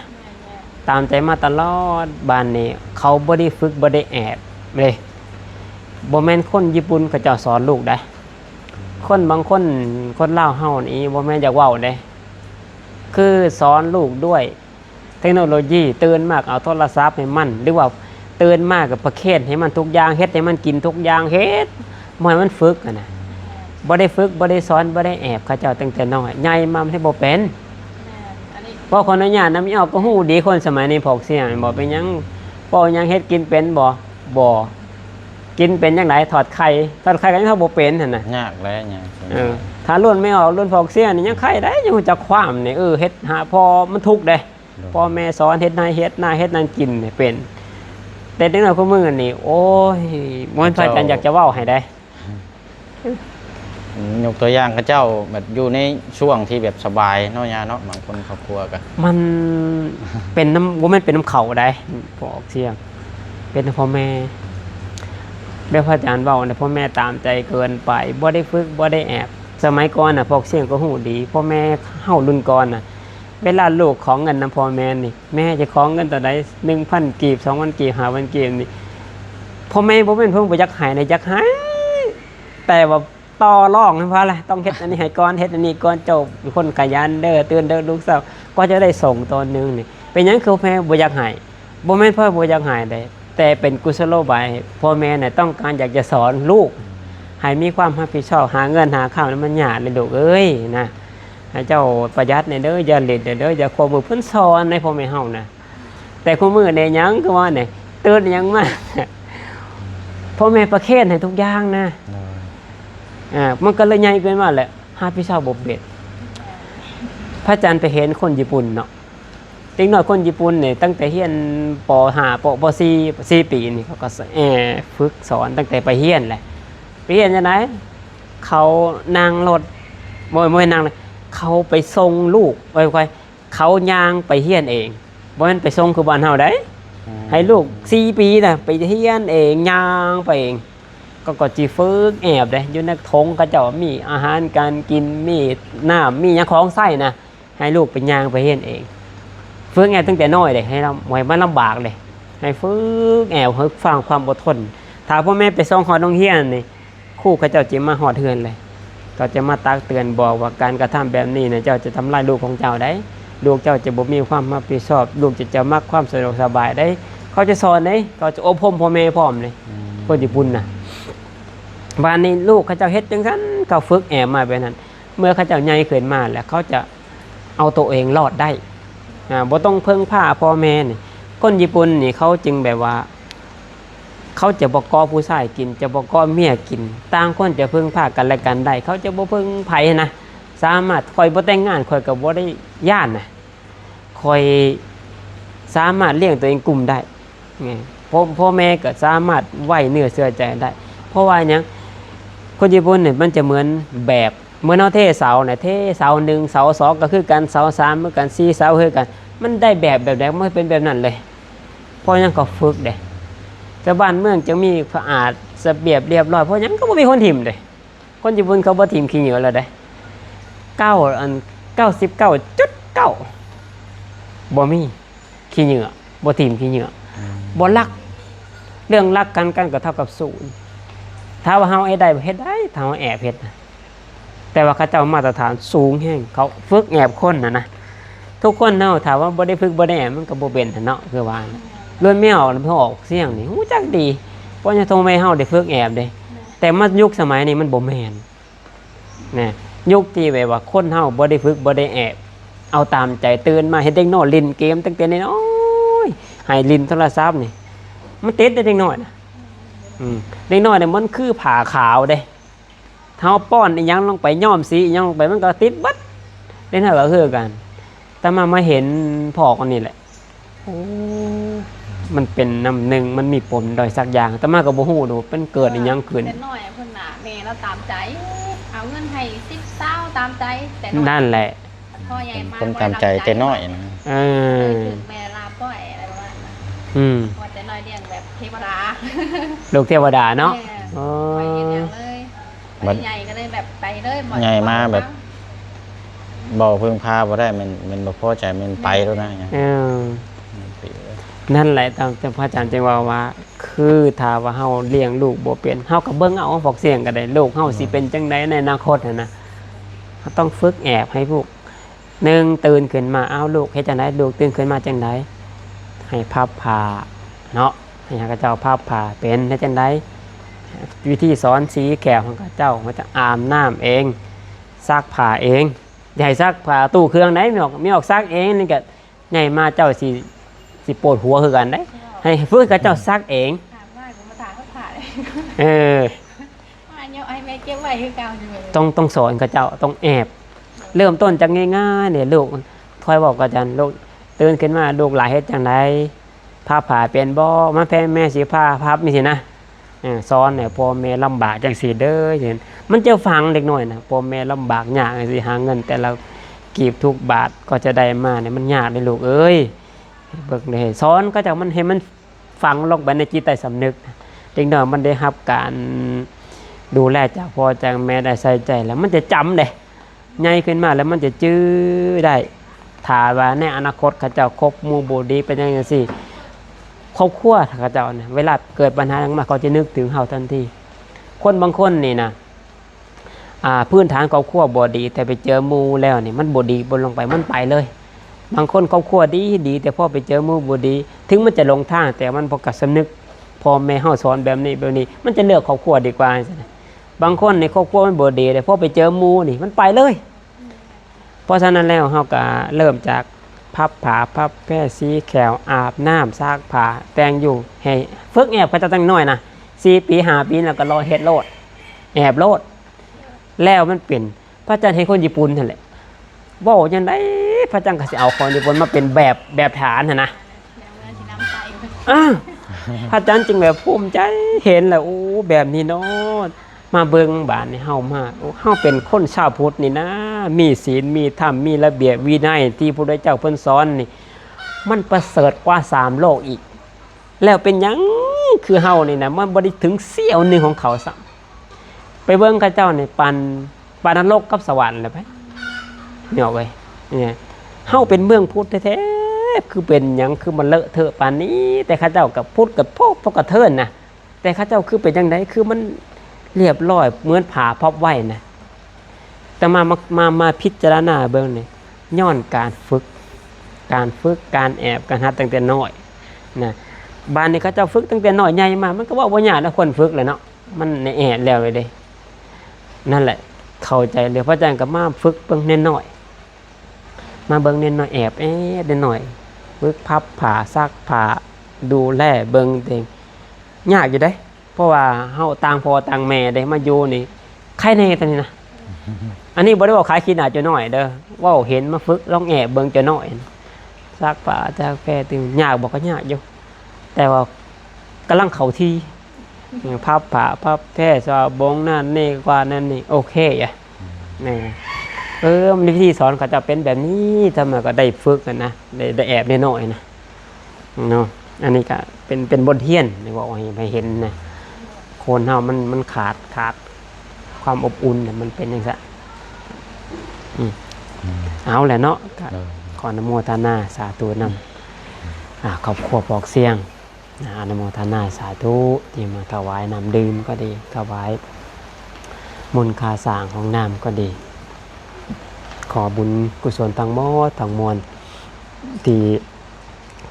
ตามใจมาตลอดบ้านนี้เขาบ่ได้ฝึกบ่ได้แอบเลยบ่แม่นคนญี่ปุ่นเขาเจ้าสอนลูกได้คนบางคนลาวเฮานี่บ่แม่นอยากเว้าได้คือสอนลูกด้วยเทคโนโลยีตื่นมากเอาโทรศัพท์ให้มันหรือว่าตื่นมากกับประเคนให้มันทุกอย่างเฮ็ดให้มันกินทุกอย่างเฮ็ดบ่ให้มันฝึกนะบ่ได้ฝึกบ่ได้สอนบ่ได้แอบเขาเจ้าตั้งแต่น้อยใหญ่มามันให้บ่เป็นเพราะคนอนุญาตนำอีออกก็ฮู้ดีคนสมัยนี้พกเสียงบ่เป็นหยังบ่หยังเฮ็ดกินเป็นบ่กินเป็นจังไดถอดไข่ก็ยังเฮาบ่เป็นหั่นน่ะยากแล้วยากถ้ารุ่นไม่ออกรุ่นพกเสียนี่ยังไข่ได้ยังฮู้จักความนี่เฮ็ดหาพอมันทุกข์เด้พ่อแม่สอนเฮ็ดนาเฮ็ดนั่นกินเป็นแต่เด็กน้อยพวกมึงอันนี้โอ้ยบ่มันพากันอยากจะเว้าให้ได้ยกตัวอย่างเขาเจ้าแบบอยู่ในช่วงที่แบบสบายเนาะยาเนาะบางคนครอบครัวก็มันเป็นน้ำบ่แม่นเป็นน้ำเขาได้พอออกเสียงเป็นพ่อแม่เดี๋ยวพระอาจารย์เว้าพ่อแม่ตามใจเกินไปบ่ได้ฝึกบ่ได้แอบสมัยก่อนน่ะพวกเสียงก็ฮู้ดีพ่อแม่เฮารุ่นก่อนน่ะเวลาลูกของเงินนำพ่อแม่นี่แม่จะของเงินต่อใด 1,000 กีบ 2,000 กีบ 5,000 กีบนี่พ่อแม่บ่แม่นเพิ่งบ่อยากให้อยากให้แต่ว่าต่อรองเพราะอะไรต้องเฮ็ดอันนี้ให้ก่อนเฮ็ดอันนี้ก่อนเจ้าเป็นคนขยันเด้อตื่นเด้อลูกสาวก็จะได้ส่งตอนนึงนี่เป็นหยังคือแม่บ่อยากให้บ่แม่นพ่อบ่อยากให้ได้แต่เป็นกุศโลบายพ่อแม่น่ะต้องการอยากจะสอนลูกให้มีความรับผิดชอบหาเงินหาข้าวมันยากเลยลูกเอ้ยนะให้เจ้าประหยัดในเด้ออย่าเล่นเด้ออย่าขอมือเพิ่นสอนในพ่อแม่เฮานะแต่คู่มือเนี่ยหยังก็ว่าเนี่ยตื่นหยังมาพ่อแม่ประเคนให้ทุกอย่างนะมันก็เลยใหญ่เกินว่าแหละหาพี่ชาวบ่เบ็ดพระอาจารย์ไปเห็นคนญี่ปุ่นเนาะเด็กน้อยคนญี่ปุ่นเนี่ยตั้งแต่เรียนป .5 ป .4 ปีนี่เขาก็ฝึกสอนตั้งแต่ไปเรียนแหละไปเรียนจังได๋เขานั่งรถบ่นั่งเขาไปส่งลูกไว้เขาย่างไปเรียนเองบ่แม่นไปส่งคือบ้านเฮาได้ให้ลูก4ปีน่ะไปเรียนเองย่างไปเองก็จิฝึกแอบได้อยู่ในทงเขาเจ้ามีอาหารการกินมีน้ำมีหยังของใช้นะให้ลูกไปย่างไปเรียนเองฝึกแอบตั้งแต่น้อยเลยให้เราไว้มันลำบากเลยให้ฝึกแอบฝึกฟังความอดทนถ้าพ่อแม่ไปส่งฮอดโรงเรียนนี่ครูเขาเจ้าจิมาฮอดเฮือนเลย ก็จะมาตักเตือนบอกว่าการกระทำแบบนี้เนี่ยเจ้าจะทำลายลูกของเจ้าได้ลูกเจ้าจะบ่มีความรับผิดชอบลูกจะมักความสะดวกสบายได้เขาจะสอนได้เขาจะอบรมพ่อแม่พร้อมเลยคนญี่ปุ่นน่ะบ้านนี้ลูกเขาเจ้าเฮ็ดจังซั่นเขาฝึกแอบมาแบบนั้นเมื่อเขาเจ้าใหญ่ขึ้นมาแล้วเขาจะเอาตัวเองรอดได้บ่ต้องพึ่งพาพ่อแม่นี่คนญี่ปุ่นนี่เขาจึงแบบว่าเขาจะบ่ก่อผู้ชายกินจะบ่ก่อเมียกินต่างคนจะพึ่งพากันและกันได้เขาจะบ่พึ่งไผนะสามารถคอยบ่แต่งงานคอยก็บ่ได้ย่านนะคอยสามารถเลี้ยงตัวเองกลุ่มได้พ่อแม่ก็สามารถไว้เนื้อเชื่อใจได้เพราะว่าหยังคนญี่ปุ่นเนี่ยมันจะเหมือนแบบเมื่อเอาเทเสาเนี่ยเทเสาหนึ่งเสาสองก็คือกันเสาสามเหมือนกัน4เสาคือกันมันได้แบบใดไม่เป็นแบบนั้นเลยเพราะยังก็ฝึกเด้แต่บ้านเมืองจะมีสะอาดระเบียบเรียบร้อยเพราะยังก็ไม่มีคนถิ่มเลยคนญี่ปุ่นเขาบ่ถิ่มขี้เหนียวแล้วเด้99.9บ่มีขี้เหนียวบ่ถิ่มขี้เหนียวบ่รักเรื่องรักกันก็เท่ากับศูนย์ถ้าว่าเฮาเฮ็ดได้ถ้าเฮาแอบเฮ็ดนะแต่ว่าเขาเจ้ามาตรฐานสูงแห้งเขาฝึกแอบคนนะทุกคนเนาะถามว่าบ่ได้ฝึกบ่ได้แอบมันก็บ่เป็นเนาะคือว่าล้วนไม่ออกแล้วออกเสียงนี่ฮู้จักดีเพราะจะโทรไม่เฮาได้ฝึกแอบเด้แต่มายุคสมัยนี้มันบ่แม่นนะยุคที่แบบว่าคนเฮาบ่ได้ฝึกบ่ได้แอบเอาตามใจตื่นมาเฮ็ดเด็กน้อยเล่นเกมตั้งแต่น้อยให้ลิ้นโทรศัพท์นี่มันติดได้เด็กน้อยนะเด็กน้อยเนี่ยมันคือผ่าขาวเด้เท้าป้อนอีหยังลงไปย้อมสีอีหยังลงไปมันก็ติดบัดเล่นเท่าก็คือกันแต่มาเห็นพ่อคนนี้แหละโอ้มันเป็นน้ำหนึ่งมันมีปมดอยสักอย่างแต่มาก็บ่ฮู้ดูเป็นเกิดอีหยังขึ้นแต่น้อยเพิ่นน่ะแม่เราตามใจเอาเงินให้10 20ตามใจแต่นั่นแหละพ่อใหญ่มาคนตามใจแต่น้อยนะแม่ลาป้อยอะไรประมาณนั้นว่าแต่น้อยเลี้ยงแบบเทวดาลูกเทวดาเนาะอ๋อใหญ่ก็เลยแบบไปเลยใหญ่มาแบบบ่พึ่งพาบ่ได้มันบ่พอใจมันไปแล้วนะนั่นแหละตามพระอาจารย์จึงว่าคือถ้าว่าเฮาเลี้ยงลูกบ่เป็นเฮาก็เบิ่งเอาฟอกเสียงก็ได้ลูกเฮาสิเป็นจังได๋ในอนาคตนะเฮาต้องฝึกแอบให้พวก1ตื่นขึ้นมาเอาลูกเฮ็ดจังได๋ลูกตื่นขึ้นมาจังได๋ให้พับผ้าเนาะให้ข้าเจ้าพับผ้าเป็นเฮ็ดจังได๋วิธีสอนสีแขวของข้าเจ้ามันจะอาบน้ำเองซักผ้าเองใหญ่ซักผ้าตู้เครื่องไหนมีออกซักเองนี่ก็ใหญ่มาเจ้าสิปวดหัวคือกันได้ให้ฝึกข้าเจ้าซักเองต้องสอนข้าเจ้าต้องแอบเริ่มต้นจากง่ายๆเนี่ยลูกคอยบอกอาจารย์ลูกตื่นขึ้นมาลูกหลายเฮ็ดจังไดพับผ้าเป็นบ่มาแม่สิผ้าพับมีสินะสอนเนี่ยพ่อแม่ลำบากจังสีเด้อเห็นมันจะฟังเด็กน้อยนะพ่อแม่ลำบากยากสิหาเงินแต่เรากีบทุกบาทก็จะได้มาเนี่ยมันยากเลยลูกเอ้ยเบิกเลยสอนก็จะมันให้มันฝังลงไปในจิตใต้สำนึกเด็กน้อยมันได้รับการดูแลจากพ่อจากแม่ได้ใส่ใจแล้วมันจะจำเลยใหญ่ขึ้นมาแล้วมันจะจื้อได้ถ้าว่าในอนาคตเขาเจ้าคบหมู่บ่ดีเป็นยังไงสิครอบครัวถ้าเขาเจ้าเนี่ยเวลาเกิดปัญหาขึ้นมาเขาจะนึกถึงเฮาทันทีคนบางคนนี่นะพื้นฐานครอบครัวบ่ดีแต่ไปเจอหมู่แล้วนี่มันบ่ดีบนลงไปมันไปเลยบางคนครอบครัวดีแต่พอไปเจอหมู่บ่ดีถึงมันจะลงทางแต่มันพอกับสำนึกพ่อแม่เฮาสอนแบบนี้มันจะเลือกครอบครัวดีกว่าบางคนในครอบครัวมันบ่ดีแต่พอไปเจอหมู่นี่มันไปเลยเพราะฉะนั้นแล้วเฮาก็เริ่มจากพับผ้าพับแพร่สีแขวอาบน้ำซักผ้าแต่งอยู่ให้ฝึกแอบก็จะตั้งน้อยนะ4 ปี 5 ปีแล้วก็รอเฮ็ดโลดแอบโลดแล้วมันเป็นพระอาจารย์ให้คนญี่ปุ่นนั่นแหละบอกจังได๋พระอาจารย์ก็สิเอาคนญี่ปุ่นมาเป็นแบบฐานนะพระอาจารย์จึงแบบภูมิใจเห็นแล้วโอ้แบบนี้เนาะมาเบิ่งบ้านนี่เฮามาเฮาเป็นคนชาวพุทธนี่นะมีศีลมีธรรมมีระเบียบวินัยที่พระพุทธเจ้าเพิ่นสอนนี่มันประเสริฐกว่า3โลกอีกแล้วเป็นหยังคือเฮานี่นะมันบ่ได้ถึงเสี้ยวนึงของเขาซ้ำไปเบิ่งเขาเจ้านี่ปันนรกกับสวรรค์เลยไปนี่เอาไว้เนี่ยเฮาเป็นเมืองพุทธแท้ๆคือเป็นหยังคือมันเลอะเทอะปานนี้แต่เขาเจ้ากับพุทธกับพวกกระเทินนะแต่เขาเจ้าคือเป็นจังได๋คือมันเรียบร้อยเหมือนผ้าพับไว้นะ แต่มาพิจารณาเบิ่งนี่ย้อนการฝึกการแอบการหัดตั้งแต่น้อยนะบ้านนี้เขาเจ้าฝึกตั้งแต่น้อยใหญ่มามันก็ว่าบ่ยากแล้วคนฝึกเลยเนาะมันในแอบแล้วเลยเด้นั่นแหละเข้าใจเลยพระอาจารย์ก็มาฝึกเบิ่งน้อยๆมาเบิ่งน้อยๆแอบน้อยๆฝึกพับผ้าซักผ้าดูแลเบิ่งเองยากอยู่เด้เพราะว่าเฮาต่างพ่อต่างแม่ได้มาอยู่นี่ใครแน่ตอนนี้นะอันนี้บ่ได้ว่าขายขี้หน้าจะน้อยเด้อเว้าเห็นมาฝึกลองแอบเบิ่งจะน้อยซักผ้าซักแฟตึงยากบ่ก็ยากอยู่แต่ว่ากำลังเข้าที่พับผ้าพับแพร่ซอบงนั่นนี่กว่านั่นนี่โอเคอ่ะนี่มันวิธีสอนเขาจะเป็นแบบนี้ทำไมก็ได้ฝึกกันนะได้แอบได้น้อยนะเนาะอันนี้ก็เป็นบทเรียนนี่ว่าให้เห็นนะคนเฮามันขาดความอบอุ่นเนี่ยมันเป็นอย่างไรเอาแหละเนาะขออนุโมทนาสาธุนำครอบครัวปอกเสียงอนุโมทนาสาธุที่มาถวายน้ำดื่มก็ดีถวายมนต์คาสางของน้ำก็ดี ขอบุญกุศลทั้งหมดทั้งมวลที่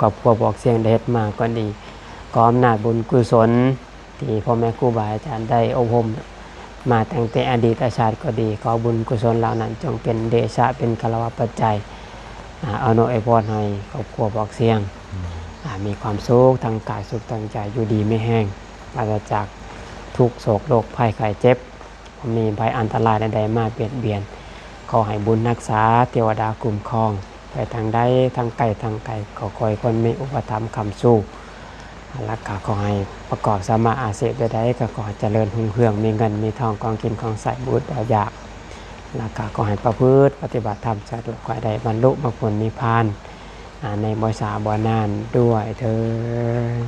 ครอบครัวปอกเสียงได้เฮ็ดมาก็ดีขออำนาจบุญกุศลที่พ่อแม่ครูบาอาจารย์ได้อบรมมาตั้งแต่อดีตชาติก็ดีขอบุญกุศลเหล่านั้นจงเป็นเดชะเป็นคารวะปัจจัยอนุอวยพรให้ครอบครัวปอกเสียงมีความสุขทางกายสุขทางใจอยู่ดีไม่แห้งปราศจากทุกโศกโรคภัยไข้เจ็บมีภัยอันตรายใดๆมาเบียดเบียนขอให้บุญรักษาเทวดาคุ้มครองไปทางใดทางไกลทางไกลขอคอยคนมีอุปถัมภ์คำสู้รักษาขอให้ประกอบสมาอาเสพใดๆก็ขอเจริญหุ่งเฮืองมีเงินมีทองกองกินของใส่บุตรอยากรักษาขอให้ประพฤติปฏิบัติธรรมสาธุขอให้ได้บรรลุมรรคผลนิพพานในบ่ช้าบ่นานด้วยเถิด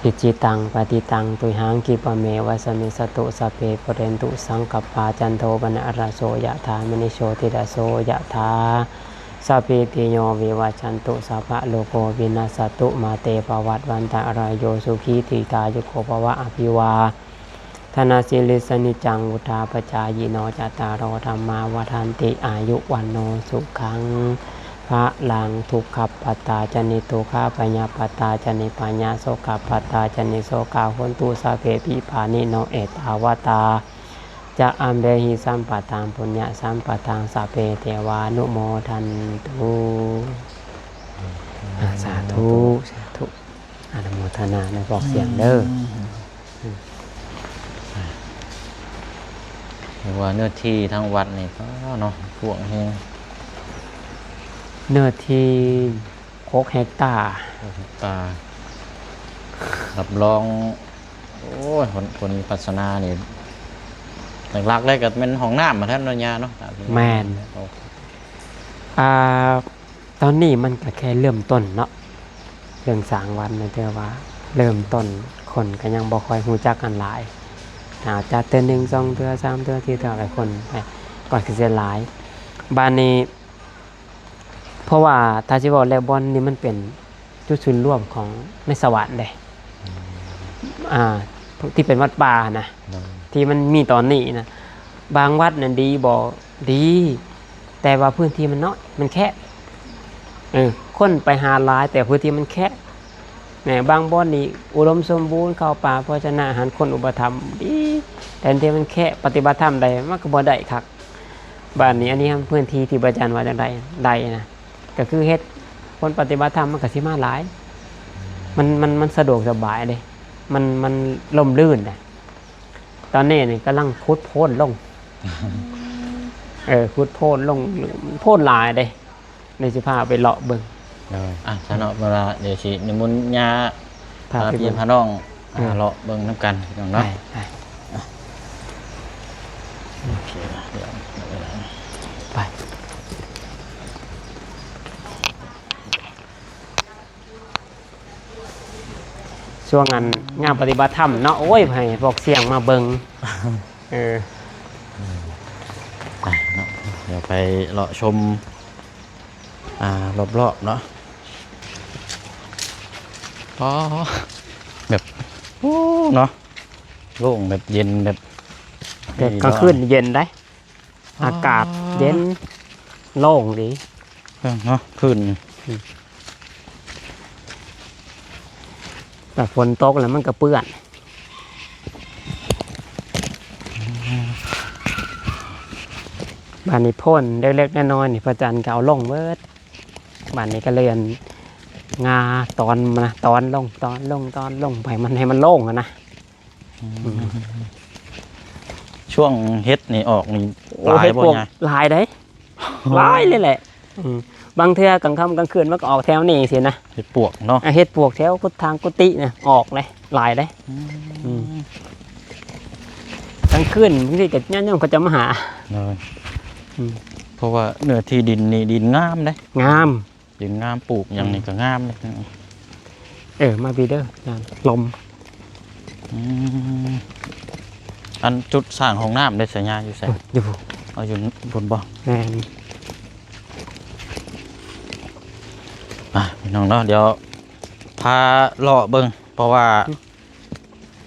อิจิตังปฏิตังตุหังกิปะเมวะสมิสตุสเพปเรนตุสังกัปปาจันโทปนะระโสยะถามณิโชติระโสยะถาสัพพิติโยวิวัชชันตุสัพพะโลกวินาศตุมาเตปวัตวันตารายโยสุขีติกายุโกภวะอภิวาธนาสิลิสนิจังวุธาปจายโนจตารโอธรรมาวทันติอายุวันโนสุขังพระลังทุกขปัตตาจนิทุกขาปัญญาปัตตาจนิปัญญาโสกปัตตาจนิโสกาหุนตุสาเพปิภานิโนเอตาวตาจะอัมเบหิสัมปตังปุญญาสัมปตังสัพเพเทวานุโมทันตุสาธุสาธุอนุโมทนาในบอกเสียงเด้อว่าเนื้อที่ทั้งวัดนี่ก็เนาะพวกเฮงเนื้อที่6 เฮกตาร์รับรองโอ้ยคนพัฒนานี่หลักๆเลยก็เป็นห้องน้ำมาท่านนญาเนาะแมนตอนนี้มันก็แค่เริ่มต้นเนาะเรื่องสร้างวัดนะเท่าว่าเริ่มต้นคนก็ยังบ่ค่อยรู้จักกันหลายจะเตือน1 2 เทื่อ3 เทื่อ4 เทื่อหลายคนไปก่อนคือจะหลายบ้านนี้เพราะว่าถ้าสิบอกแล้วบอนนี่มันเป็นจุดศูนย์รวมของในสวรรค์เด้ที่เป็นวัดป่านะที่มันมีตอนนี้นะบางวัดนั่นดีบ่ดีแต่ว่าพื้นที่มันน้อยมันแคบคนไปหาหลายแต่พื้นที่มันแคบบางบ่อนนี่อุดมสมบูรณ์เข้าป่าเพราะฉะนั้นอาหารคนอุปถัมภ์ดีแต่ที่มันแคบปฏิบัติธรรมใดมันก็บ่ได้คักบ้านนี้อันนี้พื้นที่ที่อาจารย์ว่าจังได๋ได้นะก็คือเฮ็ดคนปฏิบัติธรรมมันก็สิมาหลายมันสะดวกสบายเด้มันล่มลื่นน่ะตอนนี้นี่กำลังพุดโพ่นลงพุดโพ่นลงโพ่นหลายเด้ในสิพาไปเลาะเบิ่งซะเนาะเวลาเดี๋ยวสินิมนต์ญาพาพี่พาน้องเลาะเบิ่งนำกันพี่น้องเนาะโอเคเดี๋ยวไปช่วงงานปฏิบัติธรรมเนาะโอ้ยให้บอกเสียงมาเบิงเนาะเดี๋ยวไปเลาะชมรอบๆเนาะแบบเนาะโล่งแบบเย็นแบบ แต่กลางคืนเย็นได้อากาศเย็นโล่งดี เนาะขึ้น แต่ฝนตกแล้วมันก็เปื้อนบ้านนี้พ่นเล็กๆน้อยๆนี่พระจันทร์ก็เอาลงเบิดบ้านนี้ก็เรียนงาตอนมาตอนลงไปมันให้มันโล่งอะนะ ช่วงเฮ็ดนี่ออกนี่ โอ้ หลาย เฮ็ด บ่ พวก ไง หลายได้หลายเลยแหละบางเทื่อกลางค่ำกลางคืนมันก็ออกแถวนี้สินะ เฮ็ดปวกเนาะ เฮ็ดพวกแถวกุฏทางกุฏิเนี่ยออกเลยหลายได้กลางคืนบางทีก็ญาติโยมเขาจะมาหา เลย อืม เพราะว่าเนื้อที่ดินนี่ดินงามเด้ งาม ดินงามปลูกอย่างนี้ก็งามเลย มาบีเดอร์ลม อันจุดสร้างห้องน้ำได้สัญญาอยู่ใส่ อยู่ เอาอยู่บนบ่ แม่น พี่น้องเนาะเดี๋ยวพาเลาะเบิ่งเพราะว่า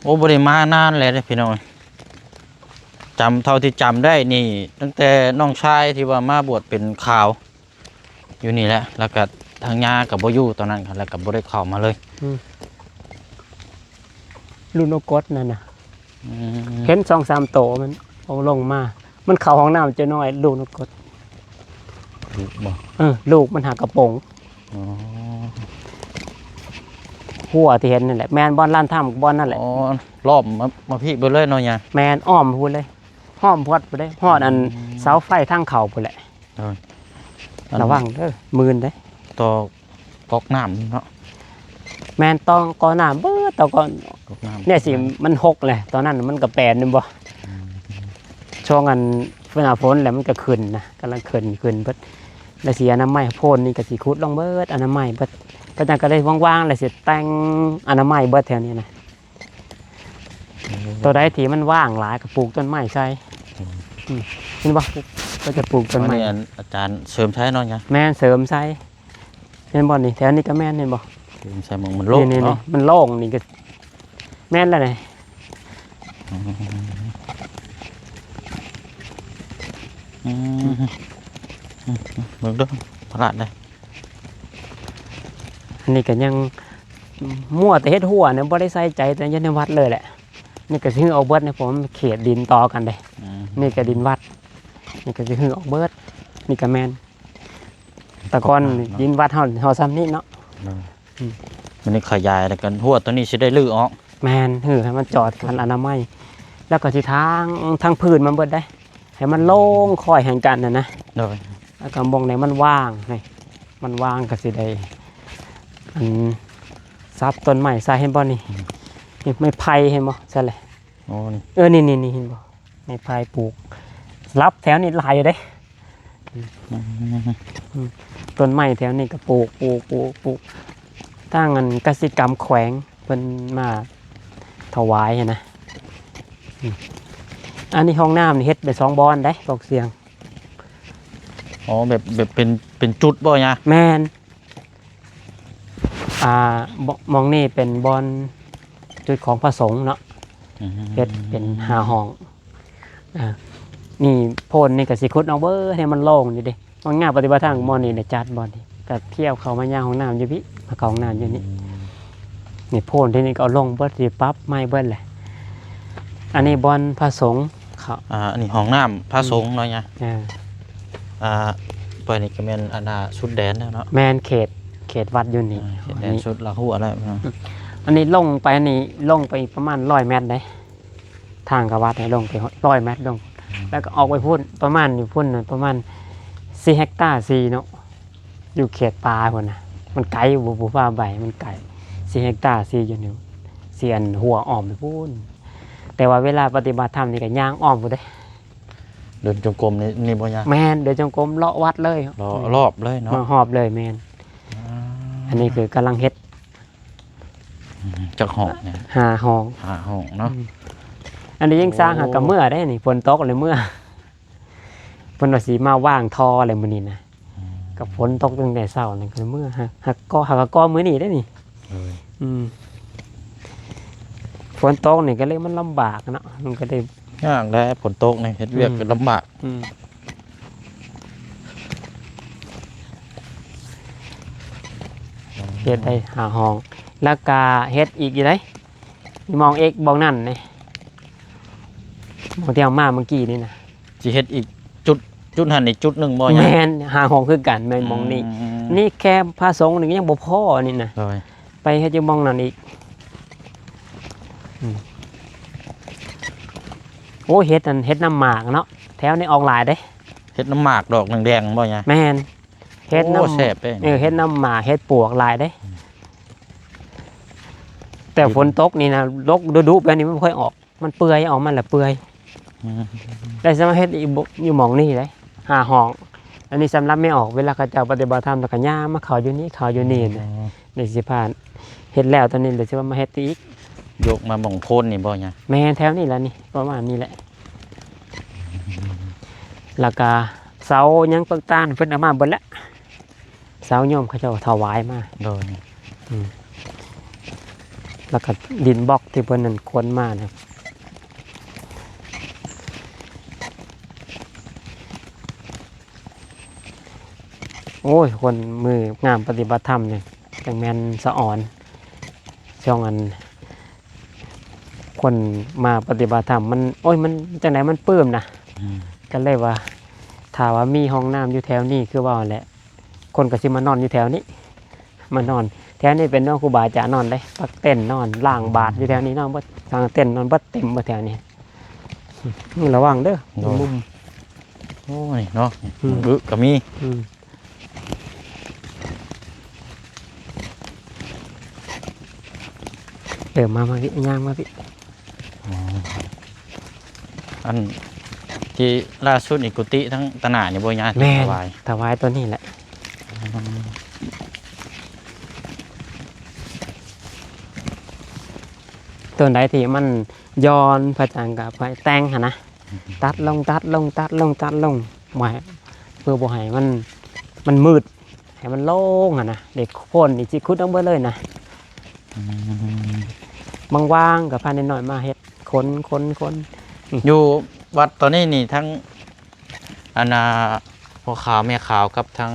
โอ้บ่ได้มานานแล้วเด้พี่น้องจำเท่าที่จำได้นี่ ตั้งแต่น้องชายที่ว่ามาบวชเป็นข่าว อยู่นี่แหละแล้วก็ทางยากับบ่อยู่ตอนนั้นครับแล้วก็บ่ได้เข้ามาเลย ลูนกดนั่นน่ะเห็น2-3โตมันเอาลงมา มันเข้าห้องน้ำจะน้อยลูนกด ลูกบ่ ลูกมันหากระโปรง อ๋อ หัวที่เห็นนั่นแหละแมนบอลล้านถ้ำบอลนั่นแหละ อ๋อรอบมาพี่เบิ่เลยเนาะยา แมนอ้อมพูดเลยห้อมพอดไปเลยฮอดอันเสาไฟทางเข่าไปแหละระวังเด้อมืนเด้ ต่อก๊อกน้ำเนาะ แมนตองก่อนหน้าเบิดตอก่อน ก๊อกน้ำ เนี่ยสิมันหกเลยตอนนั้นมันก็แปลนนึงบ่ช่วงอันหน้าฝนแล้วมันก็ขึ้นนะกำลังขึ้นเบิดแล้วสิอนามัยโพนนี่ก็สิขุดลงเบิดอนามัยเบิดก็จังก็ได้ว่างๆแล้วสิแต่งอนามัยเบิดแถวนี้นะตัวใดที่มันว่างหลายก็ปลูกต้นไม้ใส่เห็นบ่ก็จะปลูกต้น วัน ไม้ นี้อาจารย์เสริมใช้เนาะยา แม่นเสริมใส่เห็นบ่นี่แถวนี้ก็แม่นเห็นบ่ เสริมใช้มันโล่ง นี่ เนาะ มันโล่งนี่ก็แม่นแล้วนี่ เบิ่งเด้อพลาดได้ อันนี้ก็ยังมั่วแต่เฮ็ดหัวเนี่ยบ่ได้ใส่ใจแต่อยันในวัดเลยแหละนี่ก็สิฮือเอาเบิดเนี่ยผมเขตดินต่อกันเด้นี่ก็ดินวัดนี่ก็สิฮือเอาเบิดนี่ก็แม่นแต่ก่อนดินวัดเฮาซ้ำนี่เนาะ มันนี่ขยายแล้วกันหัวตัวนี้สิได้ลื้อออก แม่นฮือให้มันจอดกันอนามัยแล้วก็สิทางพื้นมันเบิดได้ให้มันโล่งคอยแห่งกันนะ โดย แล้วก็มองไหนมันว่างให้มันว่างก็สิได้อันซับต้นไม้ใส่เห็นบ่นี่ไม่ไผ่เห็นบ่ใช่เลย โอ้นี่ นี่เห็นบ่ไม่ไผ่ปลูกรับแถวนี้หลายอยู่เด้ต้นไม้แถวนี้ก็ปลูกตั้งอันกสิกรรมแขวงเพิ่นมาถวายนะอันนี้ห้องน้ำนี่เฮ็ดได้2บอนได้บอกเสียง อ๋อแบบเป็นจุดบ่ยะ แม่นมองนี่เป็นบอนจุดของพระสงฆ์เนาะเฮ็ดเป็น5ห้องนี่โพนนี่ก็สิขุดเอาเบ้อให้มันโล่งอยู่ดิมันงานปฏิบัติทางมอนี่เนี่ยจัดบอนนี่ก็เที่ยวเข้ามาย่างห้องน้ำอยู่พี่มาเข้าห้องน้ำอยู่นี่นี่โพนที่นี่ก็เอาลงเบิดสิปั๊บไม้เบิดแหละอันนี้บอนพระสงฆ์เขา อันนี้ห้องน้ำพระสงฆ์เนาะยะ เปิดนี่ก็เป็นอันน่ะสุดแดนแล้วเนาะ แมนเขตวัดอยู่นี่ แดนสุดละหัวแล้ว อันนี้ลงไปนี่ลงไปประมาณ100 เมตรได้ทางกับวัดให้ลงไป100 เมตรลงแล้วก็ออกไปพุ่นประมาณอยู่พุ่นน่ะประมาณ4 เฮกตาร์เนาะอยู่เขตป่าพุ่นน่ะมันไกลบ่ฟ้าใบมันไกล4 เฮกตาร์อยู่นี่เสียนหัวอ้อมไปพุ่นแต่ว่าเวลาปฏิบัติธรรมนี่ก็ย่างอ้อมพุ่นเด้ เดินจงกรมนี่บ่ยะ แมนเดี๋ยวจงกรมเลาะวัดเลย รอบเลยเนาะ มาหอบเลยแมนอันนี้คือกำลังเฮ็ด จากห้องเนี่ย 5 ห้อง ห้องเนาะ อันนี้ยังสร้างหากับเมื่อได้นี่ฝนตกเลยเมื่อฝนว่าสีมาว่างทออะไรมื้อนี้นะกับฝนตกตั้งแต่เช้านี่ก็เมื่อหักก็มื้อนี้ได้นี่ฝนตกนี่ก็เลยมันลำบากเนาะมันก็ได้ ยากแล้วฝนตกนี่เฮ็ดเวียกก็ลำบาก เฮ็ดได้หาห้องแล้วก็เฮ็ดอีกอยู่ได้มองเอกมองนั่นนี่มองที่เอามาเมื่อกี้นี่นะ สิเฮ็ดอีกจุดหันอีกจุดหนึงบ่ แม ยัง นหาห้องคือกันแมนมองนี่นี่แค่พระสงฆ์นี่ยังบ่พอนี่นะ โดย ไปเฮ็ดอยู่มองนั่นอีกโอ้เฮ็ดอันเฮ็ดน้ำหมากเนาะแถวนี้ออกหลายเด้ เฮ็ดน้ำหมากดอกแดงๆบ่ยัง แม่นเฮ็ดน้ โอ้แซ่บเด้ ำเฮ็ดน้ำหมากเฮ็ดปวกหลายเด้ แต่ฝนตกนี่นะลกดุๆแบบนี้มันไม่ค่อยออก มันเปื่อยออกมันแหละเปื่อย อืม ได้สมาเฮ็ดอีบุอยู่หม่องนี่เลยหาห้อง อันนี้สำหรับไม่ออกเวลาเขาเจ้าปฏิบัติธรรมแล้วก็ย่ามาเขาอยู่นี่เขาอยู่นี่นะในสิผ่านเฮ็ดแล้วตอนนี้เดี๋ยวสิว่ามาเฮ็ดอีก ยกมาหม่องโคนนี่บ่ยัง แม่นแถวนี้แหละนี่ประมาณนี้แหละแล้วก็เสายังต้นตาลเพิ่นเอามาเบิดแล้วเสาโยมเขาเจ้าถวายมา โดย แล้วก็ดินบล็อกที่เพิ่นนั่นขนมานะโอ้ยคนมืองามปฏิบัติธรรมเนี่ยจังแม่นสะอ่อนช่องอันคนมาปฏิบัติธรรมมันโอ้ยมันจังไหนมันปลื้มนะ อืม ก็เลยว่าถ้าว่ามีห้องน้ำอยู่แถวนี้คือว่าแหละคนก็สิมานอนอยู่แถวนี้มานอนแถวนี้เป็นนอนครูบาอาจารย์นอนได้ปักเต้นนอนล่างบาทอยู่แถวนี้นอนบ่ทางเต้นนอนบ่เต็มบ่แถวนี้นี่ระวังเด้อ โดย มุม โอ้ยเนาะ อืม บึก็มี เดินมาพี่ย่างมาพี่ อันที่ล่าสุดนี่กุฏิทั้งตะหนานี่บ่ยัง แม่ สบาย ถวายตัวนี้แหละตัวไหนที่มันย้อนพระจันทร์กับไปแต่งหะนะตัดลงตัดลงตัดลงตัดลงหมายเพื่อบ่ให้มันมืดให้มันโล่งอะนะเด็กโคนนี่จิคุดต้องเบิดเลยนะบางว่างกับพานิดหน่อยมาเฮ็ดคน อยู่วัดตอนนี้นี่ทั้งอันน่ะพ่อขาวแม่ขาวกับทั้ง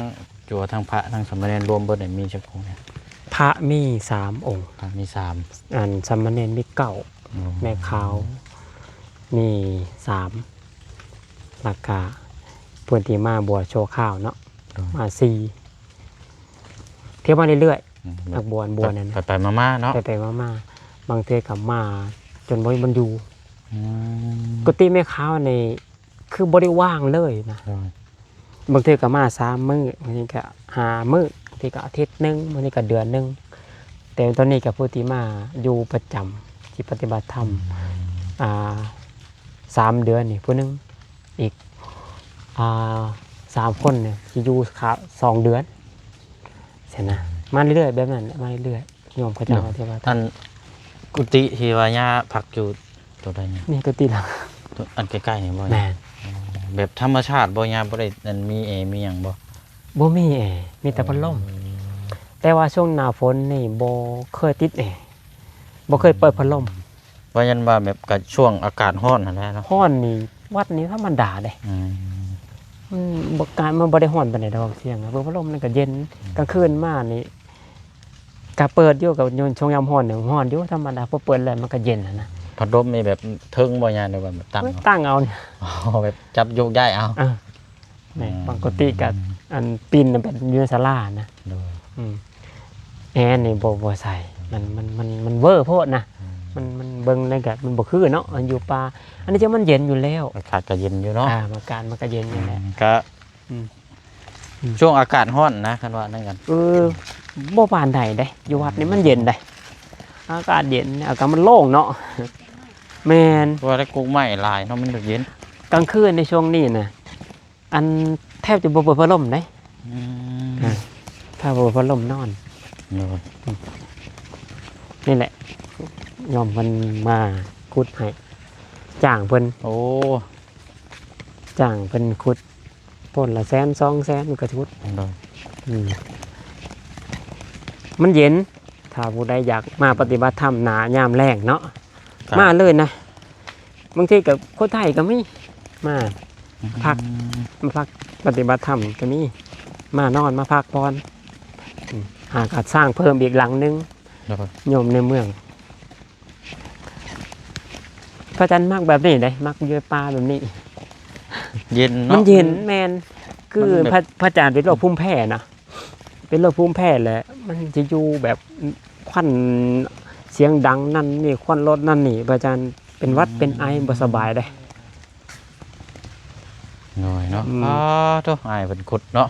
จัวทั้งพระทั้งสามเณรรวมเบิดนี่มีจักองค์เนี่ย พระมี3 องค์ พระมี3 อันสามเณรมี9แม่ขาวมี3หลักกาเพื่อนที่มาบวชโชว์ข้าวเนาะมา4เที่ยวมาเรื่อยๆนักบวชนั่นนะ ไปมาๆเนาะ ไปมาบางเทอกับมาจนบ่มันอยู่ อืม กุฏิแม่ค้าวในคือบ่ได้ว่างเลยนะ โดย บางเทอกับมา3 มื้อบางทีก็5 มื้อบางทีก็อาทิตย์หนึงบางทีก็เดือนหนึงแต่ตอนนี้กับผู้ที่มาอยู่ประจำที่ปฏิบัติธรรม3 เดือนนี่ผู้หนึงอีก3 คนเนี่ยที่อยู่2 เดือนเสียนะมาเรื่อยๆแบบนั้นมาเรื่อยๆโยมเขาจะปฏิบัติธรร ท่าม นกุฏิที่ว่าย่าพักอยู่ตัวใดเนี่ย นี่กุฏิหลัง ตัวอันใกล้ๆนี่บ่ แม่น แบบธรรมชาติบ่ย่าบ่ได้นั่นมีมีหยังบ่ บ่มีแอร์มีแต่พัดลมแต่ว่าช่วงหน้าฝนนี่บ่เคยติดแอร์บ่เคยเปิดพัดลม ว่ายันว่าแบบกับช่วงอากาศร้อนนั่นแหละเนาะ ร้อนนี่วัดนี้ธรรมดาเด้ อืม บ่การมันบ่ได้ร้อนปานใดดอกเสียงเปิดพัดลมมันก็เย็นกลางคืนมานี่ก็เปิดอยู่กับโยนช่วงยามร้อนนี่ร้อนอยู่ธรรมดาพอเปิดแล้วมันก็เย็นนะ พัดลมมีแบบเทิงบ่ย่าหรือว่าแบบตั้ง เอ้ย เอา ตั้งเอาเนี่ย อ๋อแบบจับโยกย้ายเอา แม่บางกุฏิก็อันปีนเป็นอยู่ในศาลานะ โดย แอร์นี่บ่ใส่มันเวอร์โพดนะมันเบิ่งแล้วก็มันบ่คือเนาะมันอยู่ป่าอันนี้จะมันเย็นอยู่แล้ว อากาศก็เย็นอยู่เนาะ มาการมันก็เย็นอยู่แล้ว ก็ อืม ช่วงอากาศร้อนนะคันว่านั่นกัน บ่ปานใดเด้อยู่วัดนี่มันเย็นได้อากาศเย็นอากาศมันโล่งเนาะแม่น เพราะว่าได้กุ๊กไม้หลายเนาะมันเย็น กลางคืนในช่วงนี้น่ะอันแทบจะบ่เปิดพัดลมเด้ อืม ถ้าบ่เปิดพัดลมนอน โดย นี่แหละยอมเพิ่นมาขุดให้จ้างเพิ่น โอ้ จ้างเพิ่นขุดพ่นละ100,000 200,000มันก็ขุด โดย มันเย็นถ้าผู้ใดอยากมาปฏิบัติธรรมหนายามแรงเนาะ ครับ มาเลยนะ บางทีกับคนไทยก็มีมาพักปฏิบัติธรรมก็มีมานอนมาพักผ่อนหากสร้างเพิ่มอีกหลังนึงโยมในเมืองพระอาจารย์มักแบบนี้ได้มักอยู่ป่าแบบนี้เย็นเนาะมันเย็นแมนคือพระอาจารย์เป็นโรคภูมิแพ้นะเป็นโรคภูมิแพ้แหละมันจะอยู่แบบควันเสียงดังนั่นนี่ควันรถนั่นนี่พระอาจารย์เป็นวัดเป็นไอบ่สบายได้หน่อยเนาะทุกไอเป็นขุดเนาะ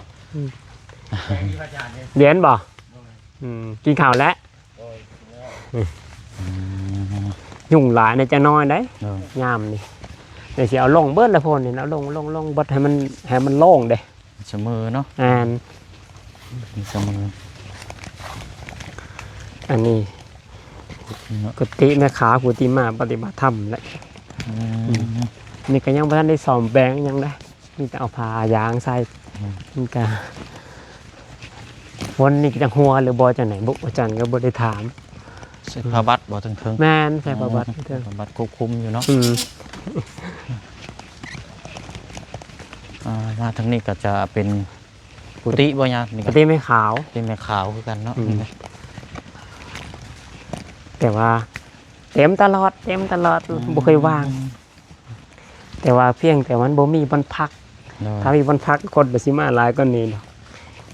เรียนบ่กินข้าวแล้วยุ่งหลายในจะน้อยได้ยามนี่เดี๋ยวสิเอาลงเบิ้ลละพนนี่เอาลงเบิ้ลให้มันโล่งเด้เสมอเนาะเสมออันนี้กุฏิแม่ขากุฏิมาปฏิบัติธรรมแหละนี่ก็ยังไม่ทันได้ซ่อมแบงยังได้มีแต่เอาผ้ายางใส่นี่ก็วันนี้จะหัวหรือบอจะไหนบุกอาจารย์ก็บได้ถามใส่ผ้าบัดบอถึงแม่นใส่ผ้าบัดผ้าบัดควบคุมอยู่เนาะมาทางนี้ก็จะเป็นกุฏิบ่ยากุฏิไม่ขาวกุฏิไม่ขาวคือกันเนาะแต่ว่าเต็มตลอดบ่เคยว่างแต่ว่าเพียงแต่มันบ่มีบรรพักถ้ามีบรรพักคนบ่สิมาหลายก็นี่เนาะ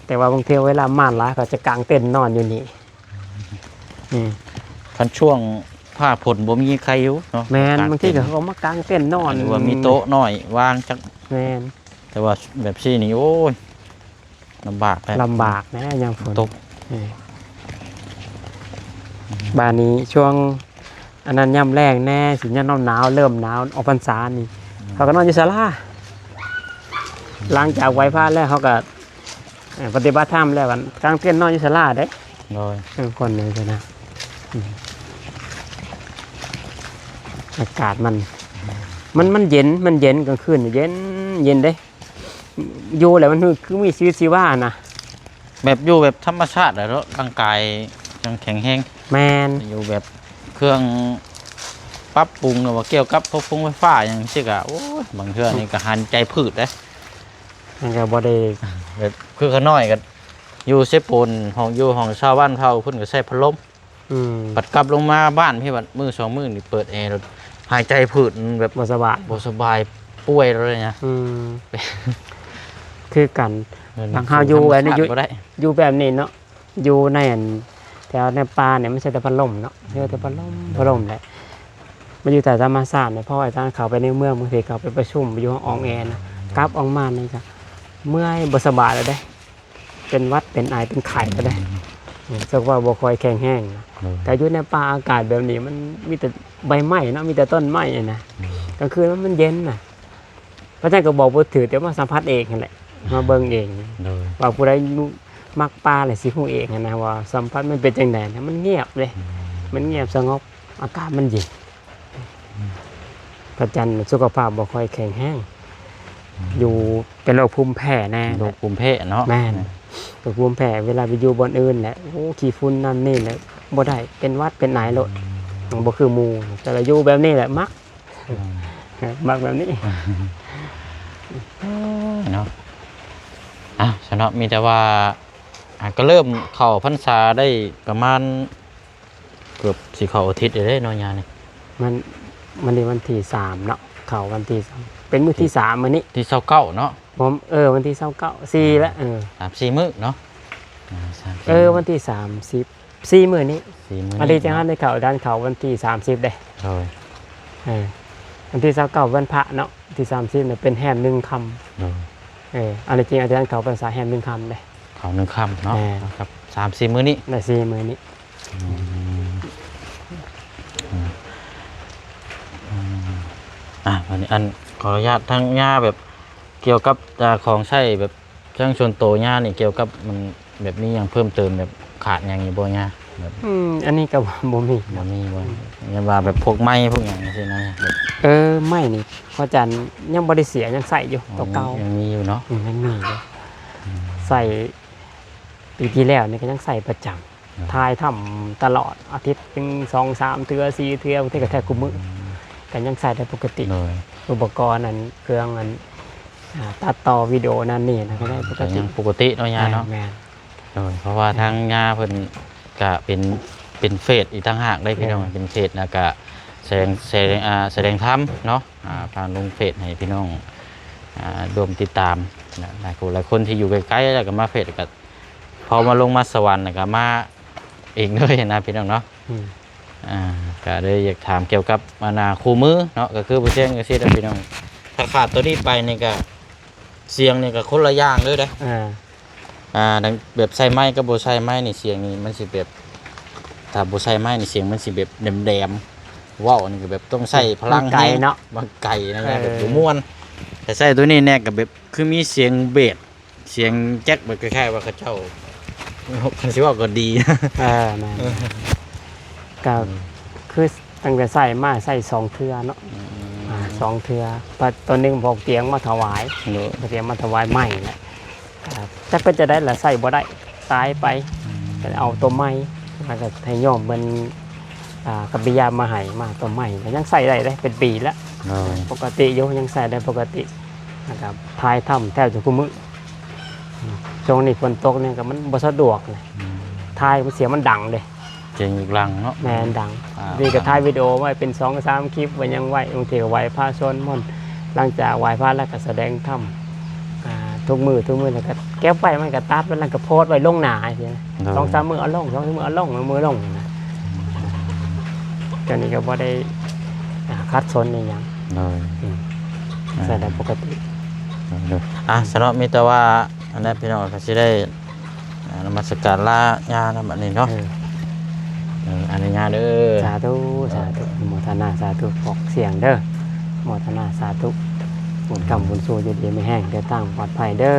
แต่ว่าบางเที่ยวเวลาม่านหลายก็จะกางเต็นท์นอนอยู่นี่คันช่วงผ้าผลบ่มีใครอยู่เนาะแม่นบางทีก็เขามากางเต็นท์นอนหรือว่ามีโต๊ะน้อยวางจักแม่นแต่ว่าแบบซี่นี่โอ้ยลำบากนะยามฝนตกบ้านนี้ช่วงอันนั้นย่ำแรงแน่สิย่ำหนาวเริ่มหนาวออกพรรษานี่เขาก็นอนอยู่ศาลาหลังจากไหว้พระแล้วเขาก็ปฏิบัติธรรมแล้วกันกลางเต็นท์นอนอยู่ศาลาได้คนหนึ่งใช่ไหมอากาศมันเย็นกลางคืนเย็นได้อยู่แล้วมันคือมีชีวิตชีวานะแบบอยู่แบบธรรมชาติแล้วร่างกายยังแข็งแรงแมนอยู่แบบเครื่องปรับปรุงหรือว่าเกี่ยวกับพวกไฟฟ้าอย่างเช่นโอ้ยบางเทื่อนี่ก็หันใจพืชได้มันก็บ่ได้แบบคือขน้อยกันอยู่เซปนห้องอยู่ห้องชาวบ้านเขาเพิ่นก็ใช้พัดลมปัดกลับลงมาบ้านพี่บัดมือสองมือนี่เปิดแอร์หายใจพืชแบบบ่สบายป่วยเลยเนี่ยคือกันบางเฮาอยู่แบบนี้อยู่แบบนี้เนาะอยู่ในแถวในป่าเนี่ยไม่ใช่แต่พัดลมเนาะเยอะแต่พัดลมแหละมาอยู่แต่ธรรมชาติเนี่ยเพราะอาจารย์เขาไปในเมืองบางทีเขาไปประชุมอยู่ห้องแอร์นะกลับออกมานี่ก็เมื่อยบ่สบายเลยได้เป็นวัดเป็นไอเป็นไข้ก็ได้สักว่าบ่ค่อยแข็งแห้งแต่อยู่ในป่าอากาศแบบนี้มันมีแต่ใบไม้เนาะมีแต่ต้นไม้นะกลางคืนมันเย็นน่ะพระอาจารย์ก็บอกบ่ถือแต่ว่าสัมผัสเองนั่นแหละมาเบิ่งเองว่าผู้ใดมักป่าเลยสิฮู้เองนะว่าสัมผัสมันเป็นจังได๋นะมันเงียบเลยมันเงียบสงบอากาศมันเย็นพระอาจารย์สุขภาพบ่ค่อยแข็งแรงอยู่เป็นโรคภูมิแพ้แน่โรคภูมิแพ้เนาะแม่นโรคภูมิแพ้เวลาไปอยู่บนอื่นแหละโอ้ขี้ฝุ่นนั่นนี่แหละบ่ได้เป็นวัดเป็นไหนโลดบ่คือหมู่แต่ละอยู่แบบนี้แหละมักแบบนี้เนาะสำหรับมีแต่ว่าก็เริ่มเข้าพรรษาได้ประมาณเกือบสิเข้าอาทิตย์ได้เนาะยานี่มันในวันที่3เนาะเข้าวันที่3เป็นมื้อที่3มื้อนี้ที่29เนาะผมวันที่29 4แล้ว3-4มื้อเนาะวันที่30 4มื้อนี้อันนี้จังหันได้เข้าด้านเข้าวันที่30ได้วันที่29วันพระเนาะที่30เนี่ยเป็นแฮม1ค่ำอันนี้จริงอาจารย์เขาเป็นสายแฮม1ค่ำเลยเขา1ค่ำเนาะครับ3-4มื้อนี้ได้4มื้อนี้วันนี้ขออนุญาตทั้งย่าแบบเกี่ยวกับของใช้แบบช่างชนโตย่านี่เกี่ยวกับมันแบบนี้ยังเพิ่มเติมแบบขาดอย่างนี้บ่ย่าอันนี้ก็บ่มีบ่ยังว่าแบบพวกไม้พวกอย่างนี้ใช่ไหมไม้นี่พระอาจารย์ยังบ่ได้เสียยังใส่อยู่ตัวเก่ายังมีอยู่เนาะยังมีอยู่ใส่ปีที่แล้วนี่ก็ยังใส่ประจำทายทำตลอดอาทิตย์ถึง2-3 เทื่อ4 เทื่อบางทีก็แทบกุมมือ ก็ยังใส่ได้ปกติ โดย อุปกรณ์นั้นเครื่องนั้นตัดต่อวิดีโอนั่นนี่นะก็ได้ปก ก็ ติ ยังปกติเนาะยาเนาะ แม่น โดยเพราะว่าทางยาเพิ่นก็เป็นเฟสอีกต่างหากได้พี่น้องเป็นเฟสแล้วก็แสดงธรรมเนาะผ่านลงเฟสให้พี่น้องรวมติดตามนะหลายคนที่อยู่ใกล้ๆแล้วก็มาเฟสก็พอมาลงมาสวรรค์ก็มาเองเลยนะพี่น้องเนาะ อืม ก็เลยอยากถามเกี่ยวกับคู่มือเนาะก็คือผู้เชี่ยวชาญพี่น้องถ้าขาดตัวนี้ไปนี่ก็เสียงนี่ก็คนละอย่างเลยนะ ดังแบบใส่ไม้กับโบใส่ไม้นี่เสียงนี่มันสิแบบถ้าโบใส่ไม้นี่เสียงมันสิแบบแดมๆว้าวนี่ก็แบบต้องใส่พลัง ไก่เนาะ บางไก่นะแบบบ่ม่วนแต่ใส่ตัวนี้แน่ก็แบบคือมีเสียงเบสเสียงแจ็คแบบคล้ายๆว่าเขาเจ้าคันสิว่าก็ดี แม่นก็คือตั้งแต่ใส่มาใส่2เทื่อเนาะ2เทื่อปัดตัวหนึงบอกเตียงมาถวายเตียงมาถวายใหม่แหละจักก็จะได้ละใส่บ่ได้ตายไปก็เอาตัวใหม่แล้วก็ให้โยมเป็นกับบิยามาให้มาตัวใหม่ก็ยังใส่ได้เป็นปีแล้ว ปกติโยยังใส่ได้ปกตินะครับทายถ้ำแทบจะคุมือช่วงนี้ฝนตกเนี่ยก็มันบ่สะดวกเลยทายมันเสียงมันดังเลย เจียงอีกลังเนาะ แมนดังนี่ก็ถ่ายวิดีโอไว้เป็น2-3 คลิปไว้ยังไหวบางทีก็ไหวพระชนม่อนหลังจากไหวพระแล้วก็แสดงถ้ำทุกมือแล้วก็แก้วไปมันก็ตัดแล้วก็โพสต์ไว้ลงหนาใช่ไหม2-3 มือเอาลง2-3 มือเอาลงมือลงนะตอนนี้ก็บ่ได้คัดชนอย่าง ใส่ได้ปกติ สำหรับมีแต่ว่าอันนั้นพี่น้องก็สิได้นมัสการลาญาณบัดนี้เนาะอันนี้ญาเด้อ สาธุโมทนาสาธุออกเสียงเด้อโมทนาสาธุบุญกรรมบุญสู้อยู่ดีไม่แห้งเด้อตั้งปลอดภัยเด้อ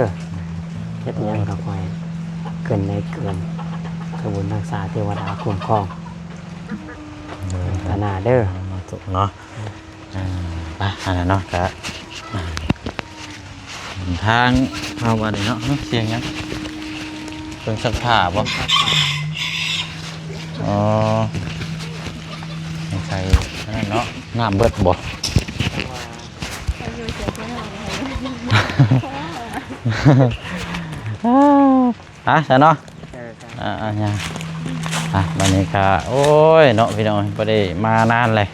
เฮ็ดหยังก็คอยเกินในเกินขบุญรักษาเทวดาคุ้มครองโมทนาเด้อ เนาะอันนั้นเนาะก็ทางเข้ามาเลยเนาะเสียงยังเป็นสักผ้าบ่อ๋อใส่นั่นเนาะน้ำเบิดบ่ใช่เนาะเนี่ยบัดนี้ก็โอ้ยเนาะพี่น้องบ่ได้มานานเลย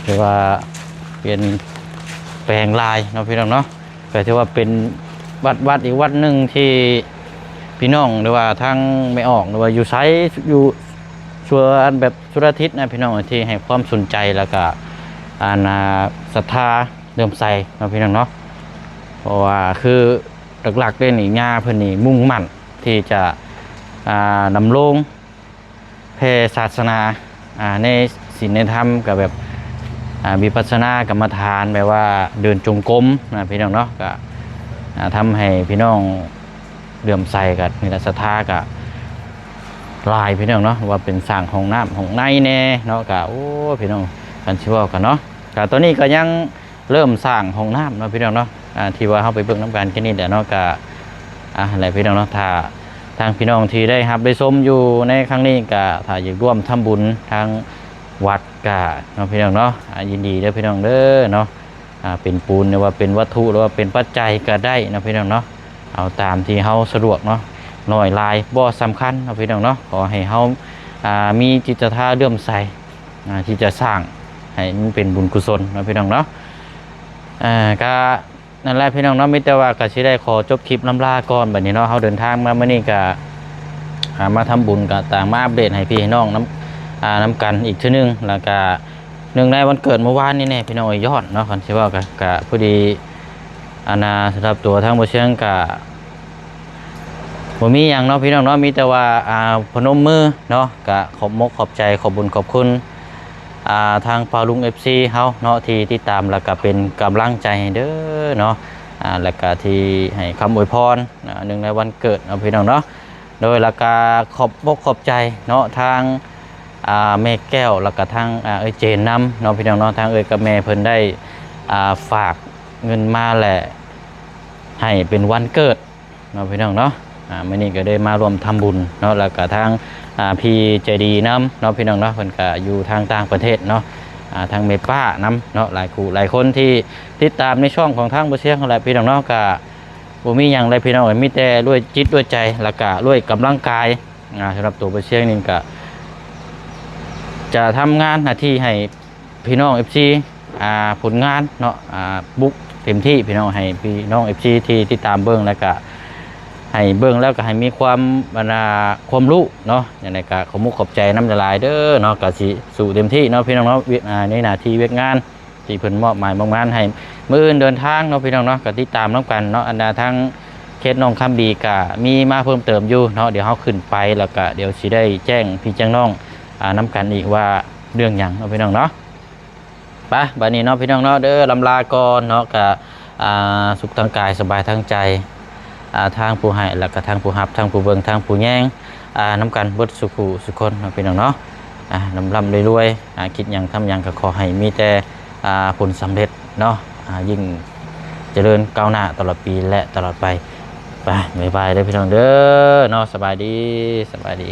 คือว่าเปลี่ยนแปลงลายเนาะพี่น้องเนาะก็ถือว่าเป็นวัดอีกวัดหนึ่งที่พี่น้องหรือว่าทางไม่ออกหรือว่าอยู่ไซอยู่ชัวอันแบบสุรทิศนะพี่น้องที่ให้ความสนใจแล้วก็ศรัทธาเดิมใส่เนาะพี่น้องเนาะเพราะว่าคือหลักๆเลยนี่ญาเพิ่นนี่มุ่งมั่นที่จะนำลงแผ่ศาสนาในศีลในธรรมกับแบบวิปัสสนากรรมฐานแบบว่าเดินจงกรมนะพี่น้องเนาะก็ทำให้พี่น้องเลื่อมใสกับนิรัศรัทธากับลายพี่น้องเนาะว่าเป็นสร้างห้องน้ำห้องในแน่เนาะก็โอ้พี่น้องกันชิวกันเนาะก็ตอนนี้ก็ยังเริ่มสร้างห้องน้ำเนาะพี่น้องเนาะที่ว่าเขาไปเบิ่งน้ำกันแค่นี้แต่เนาะก็อะไรพี่น้องเนาะถ้าทางพี่น้องที่ได้รับได้ชมอยู่ในครั้งนี้ก็ถ้าอยากร่วมทำบุญทางวัดกะเนาะพี่น้องเนาะยินดีเด้อพี่น้องเด้อเนาะเป็นปูนหรือว่าเป็นวัตถุหรือว่าเป็นปัจจัยก็ได้เนาะพี่น้องเนาะเอาตามที่เฮาสะดวกเนาะหน่อยลายบ่สำคัญเนาะพี่น้องเนาะขอให้เฮามีจิตศรัทธาเลื่อมใสที่จะสร้างให้มันเป็นบุญกุศลเนาะพี่น้องเนาะก็นั่นแหละพี่น้องเนาะมิแต่ว่าก็สิได้ขอจบคลิปลำลาก่อนบัดนี้เนาะเฮาเดินทางมามื้อนี้ก็มาทำบุญก็ต่างมาอัปเดตให้พี่น้องน้ำกันอีกทีนึงแล้วก็หนึ่งในวันเกิดเมื่อวานนี่แน่พี่น้องยอดเนาะคันใช่ว่ากับพอดีสำหรับตัวทางบ่เชียงกับบ่มีอย่างเนาะพี่น้องเนาะมีแต่ว่าพนมมือเนาะก็ขอบมกขอบใจขอบบุญขอบคุณทางปาลุง FC เฮาเนาะที่ติดตามแล้วก็เป็นกำลังใจให้เด้อเนาะแล้วก็ที่ให้คำอวยพรหนึ่งในวันเกิดเนาะพี่น้องเนาะโดยแล้วก็ขอบมกขอบใจเนาะทางแม่แก้วแล้วก็ทางเจนนำเนาะพี่น้องเนาะทางกับแม่เพิ่นได้ฝากเงินมาแหละให้เป็นวันเกิดเนาะพี่น้องเนาะมื้อนี้ก็ได้มารวมทำบุญเนาะแล้วก็ทางพี่ใจดีนำเนาะพี่น้องเนาะเพิ่นก็อยู่ทางต่างประเทศเนาะ ทางเมป้านํเนาะหลายคู่หลายคนที่ติดตามในช่องของทางบ่เชียงอะไรพี่น้องเนาะก็บ่มีหยังเลยพี่น้องมีแต่ด้วยจิตด้วยใจแล้วก็ด้วยกำลังกายสำหรับตัวบ่เชียงนี่ก็จะทำงานหน้าที่ให้พี่น้อง FC ผลงานเนาะบุกเต็มที่พี่น้องให้พี่น้อง FC ที่ติดตามเบิ่งแล้วก็ให้เบิ่งแล้วก็ให้มีความรู้เนาะอย่างไรก็ขอมุกขอบใจน้ำละลายเด้อเนาะก็สิสู่เต็มที่เนาะพี่น้องเนาะในหน้าที่เวียกงานที่เพิ่นมอบหมายงานให้มื้ออื่นเดินทางเนาะพี่น้องเนาะก็ติดตามนํกันเนาะอันดาทั้งเคสน้องคำดีก็มีมาเพิ่มเติมอยู่เนาะเดี๋ยวเฮาขึ้นไปแล้วก็เดี๋ยวสิได้แจ้งพี่แจ้งน้องนํกันอีกว่าเรื่องหยังเนาะพี่น้องเนาะไปบัดนี้เนาะพี่น้องเนาะเด้อลำลาก่อนเนาะก็สุขทางกายสบายทางใจทางผู้ให้แล้วก็ทางผู้รับทางผู้เบิ่งทางผู้แย่งนำกันเบิดสุขุสุคนเนาะพี่น้องเนาะลำรวยๆคิดหยังทำหยังก็ขอให้มีแต่ผลสำเร็จเนาะยิ่งเจริญก้าวหน้าตลอดปีและตลอดไปไปบ๊ายบายเด้อพี่น้องเด้อเนาะสบายดี